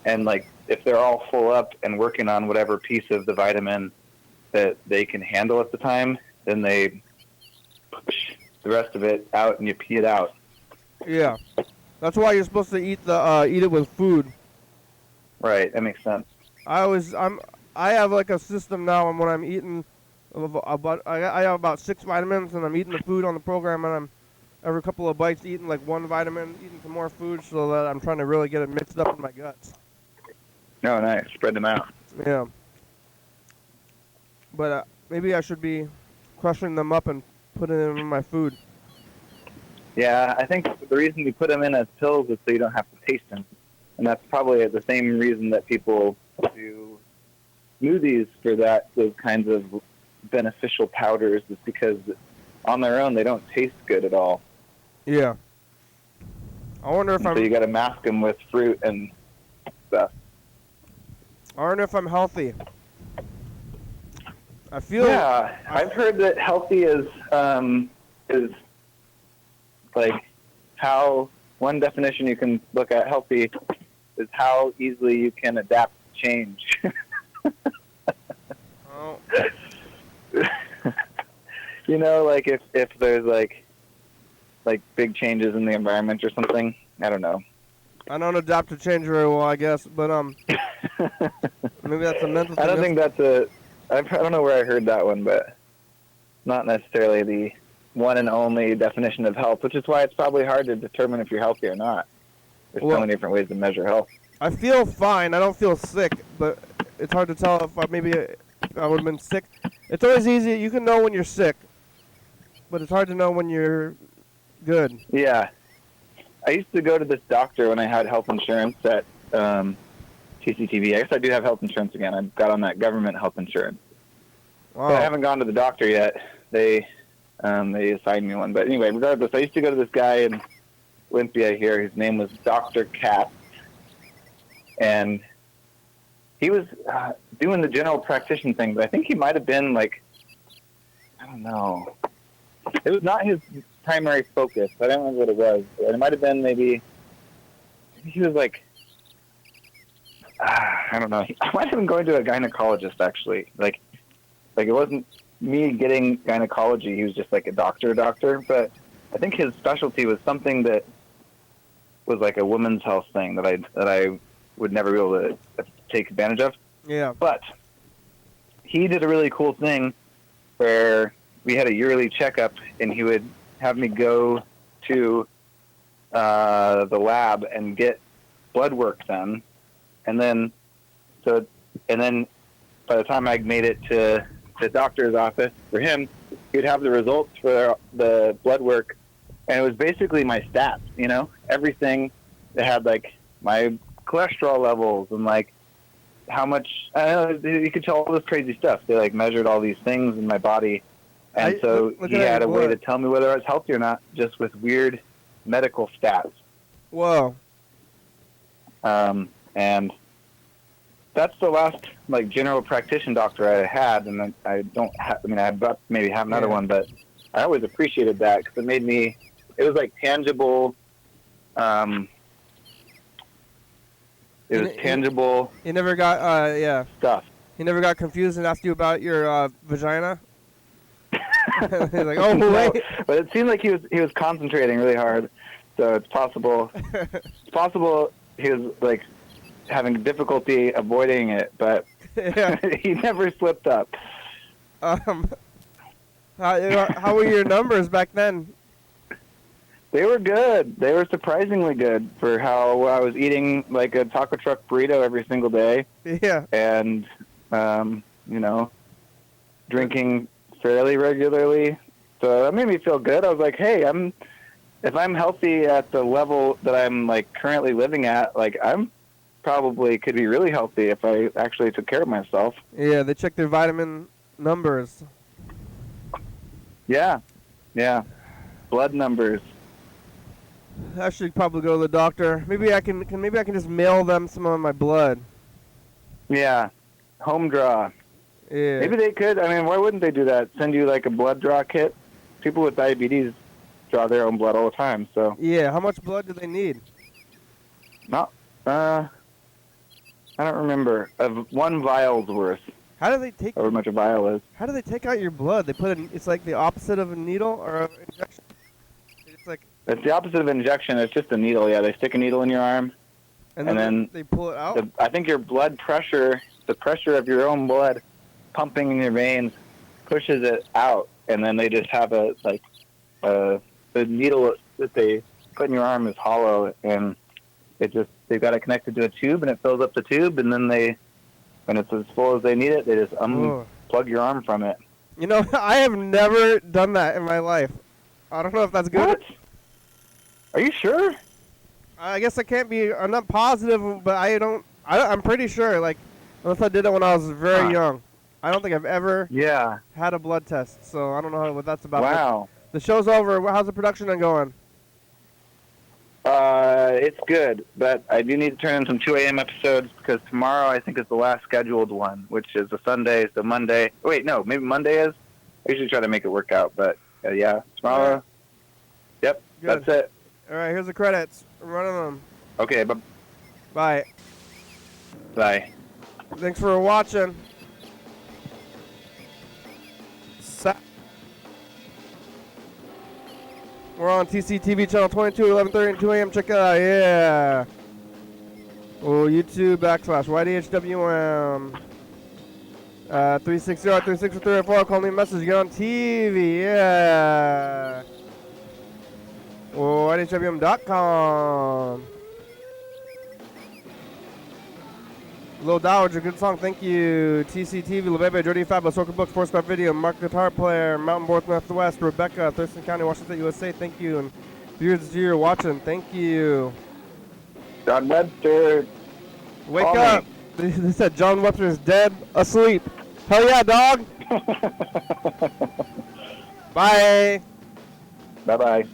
[SPEAKER 18] and like if they're all full up and working on whatever piece of the vitamin that they can handle at the time, then they push the rest of it out and you pee it out.
[SPEAKER 1] Yeah, that's why you're supposed to eat it with food.
[SPEAKER 18] Right, that makes sense.
[SPEAKER 1] I have like a system now, and when I'm eating, I have about 6 vitamins, and I'm eating the food on the program, and I'm every couple of bites eating like 1 vitamin, eating some more food, so that I'm trying to really get it mixed up in my guts.
[SPEAKER 18] Oh, nice. Spread them out.
[SPEAKER 1] Yeah. But maybe I should be crushing them up and putting them in my food.
[SPEAKER 18] Yeah, I think the reason you put them in as pills is so you don't have to taste them. And that's probably the same reason that people do smoothies for those kinds of beneficial powders, is because on their own they don't taste good at all.
[SPEAKER 1] Yeah. I wonder if
[SPEAKER 18] So you got to mask them with fruit and stuff.
[SPEAKER 1] I wonder if I'm healthy. I feel.
[SPEAKER 18] Yeah, I've heard that healthy is like how one definition you can look at healthy is how easily you can adapt to change.
[SPEAKER 1] Oh.
[SPEAKER 18] You know, like if there's like big changes in the environment or something. I don't know.
[SPEAKER 1] I don't adapt to change very well, I guess, but maybe that's a mental thing.
[SPEAKER 18] I don't think that's I don't know where I heard that one, but not necessarily the one and only definition of health, which is why it's probably hard to determine if you're healthy or not. There's so many different ways to measure health.
[SPEAKER 1] I feel fine. I don't feel sick, but it's hard to tell if I would have been sick. It's always easy. You can know when you're sick, but it's hard to know when you're good.
[SPEAKER 18] Yeah. I used to go to this doctor when I had health insurance at TCTV. I guess I do have health insurance again. I got on that government health insurance.
[SPEAKER 1] Wow.
[SPEAKER 18] But I haven't gone to the doctor yet. They assigned me one. But anyway, regardless, I used to go to this guy in Olympia here. His name was Dr. Katz. And he was doing the general practitioner thing, but I think he might have been like, I don't know. It was not his primary focus. I don't remember what it was. It might have been maybe he was like, I don't know. I might have been going to a gynecologist, actually. Like it wasn't me getting gynecology. He was just like a doctor. But I think his specialty was something that was like a women's health thing that I would never be able to take advantage of.
[SPEAKER 1] Yeah.
[SPEAKER 18] But he did a really cool thing where we had a yearly checkup, and he would have me go to the lab and get blood work done, and then by the time I made it to the doctor's office for him, he would have the results for the blood work, and it was basically my stats, you know, everything that had like my cholesterol levels and like how much, I don't know, you could tell all this crazy stuff. They like measured all these things in my body, and so he had a way to tell me whether I was healthy or not, just with weird medical stats.
[SPEAKER 1] Whoa.
[SPEAKER 18] And that's the last like general practitioner doctor I had, and I don't have. I mean, I maybe have another one, but I always appreciated that because it made me. It was like tangible. It was tangible.
[SPEAKER 1] You never got
[SPEAKER 18] stuff.
[SPEAKER 1] He never got confused and asked you about your vagina. He's like, oh wait.
[SPEAKER 18] No, but it seemed like he was concentrating really hard, so it's possible. It's possible he was like having difficulty avoiding it, but he never slipped up.
[SPEAKER 1] How were your numbers back then?
[SPEAKER 18] They were good. They were surprisingly good for how I was eating like a taco truck burrito every single day.
[SPEAKER 1] Yeah.
[SPEAKER 18] And, you know, drinking fairly regularly. So that made me feel good. I was like, hey, if I'm healthy at the level that I'm like currently living at, like I'm probably could be really healthy if I actually took care of myself.
[SPEAKER 1] Yeah, they check their vitamin numbers.
[SPEAKER 18] Yeah. Yeah. Blood numbers.
[SPEAKER 1] I should probably go to the doctor. Maybe I can just mail them some of my blood.
[SPEAKER 18] Yeah. Home draw.
[SPEAKER 1] Yeah.
[SPEAKER 18] Maybe they could. I mean, why wouldn't they do that? Send you like a blood draw kit. People with diabetes draw their own blood all the time. So.
[SPEAKER 1] Yeah. How much blood do they need?
[SPEAKER 18] No. I don't remember. Of 1 vial's worth.
[SPEAKER 1] How do they take?
[SPEAKER 18] However much a vial is.
[SPEAKER 1] How do they take out your blood? They put it's like the opposite of a needle or an injection. It's like.
[SPEAKER 18] It's the opposite of injection. It's just a needle. Yeah, they stick a needle in your arm,
[SPEAKER 1] and then they pull it out.
[SPEAKER 18] I think your blood pressure, the pressure of your own blood, pumping in your veins, pushes it out, and then they just have the needle that they put in your arm is hollow, and they've got it connected to a tube, and it fills up the tube, and then when it's as full as they need it, they just unplug your arm from it.
[SPEAKER 1] You know, I have never done that in my life. I don't know if that's good.
[SPEAKER 18] What? Are you sure?
[SPEAKER 1] I guess I can't be. I'm not positive, but I'm pretty sure. Like, unless I did it when I was very young. I don't think I've ever had a blood test, so I don't know what that's about.
[SPEAKER 18] Wow.
[SPEAKER 1] But the show's over. How's the production going?
[SPEAKER 18] It's good, but I do need to turn in some 2 a.m. episodes because tomorrow I think is the last scheduled one, which is a Sunday. So Monday. Wait, no, maybe Monday is. I usually try to make it work out, but yeah, tomorrow. Yep,
[SPEAKER 1] Good.
[SPEAKER 18] That's it.
[SPEAKER 1] All right, here's the credits. I'm running them.
[SPEAKER 18] Okay,
[SPEAKER 1] Bye.
[SPEAKER 18] Bye.
[SPEAKER 1] Thanks for watching. We're on TCTV channel 22, 11:30 and 2 a.m. Check it out. Yeah. Oh, YouTube /YDHWM. 360-363-4. Call me a message. Get on TV. Yeah. Oh, YDHWM.com. Lil Dowager, good song, thank you. TCTV, LeBebe, Jody Fab, Soca Book, Sports Car Video, Mark Guitar Player, Mountain Board Northwest, Rebecca, Thurston County, Washington, USA, thank you. And viewers here watching, thank you.
[SPEAKER 18] John Webster.
[SPEAKER 1] Wake up. They said John Webster is dead, asleep. Hell yeah, dog. Bye.
[SPEAKER 18] Bye-bye.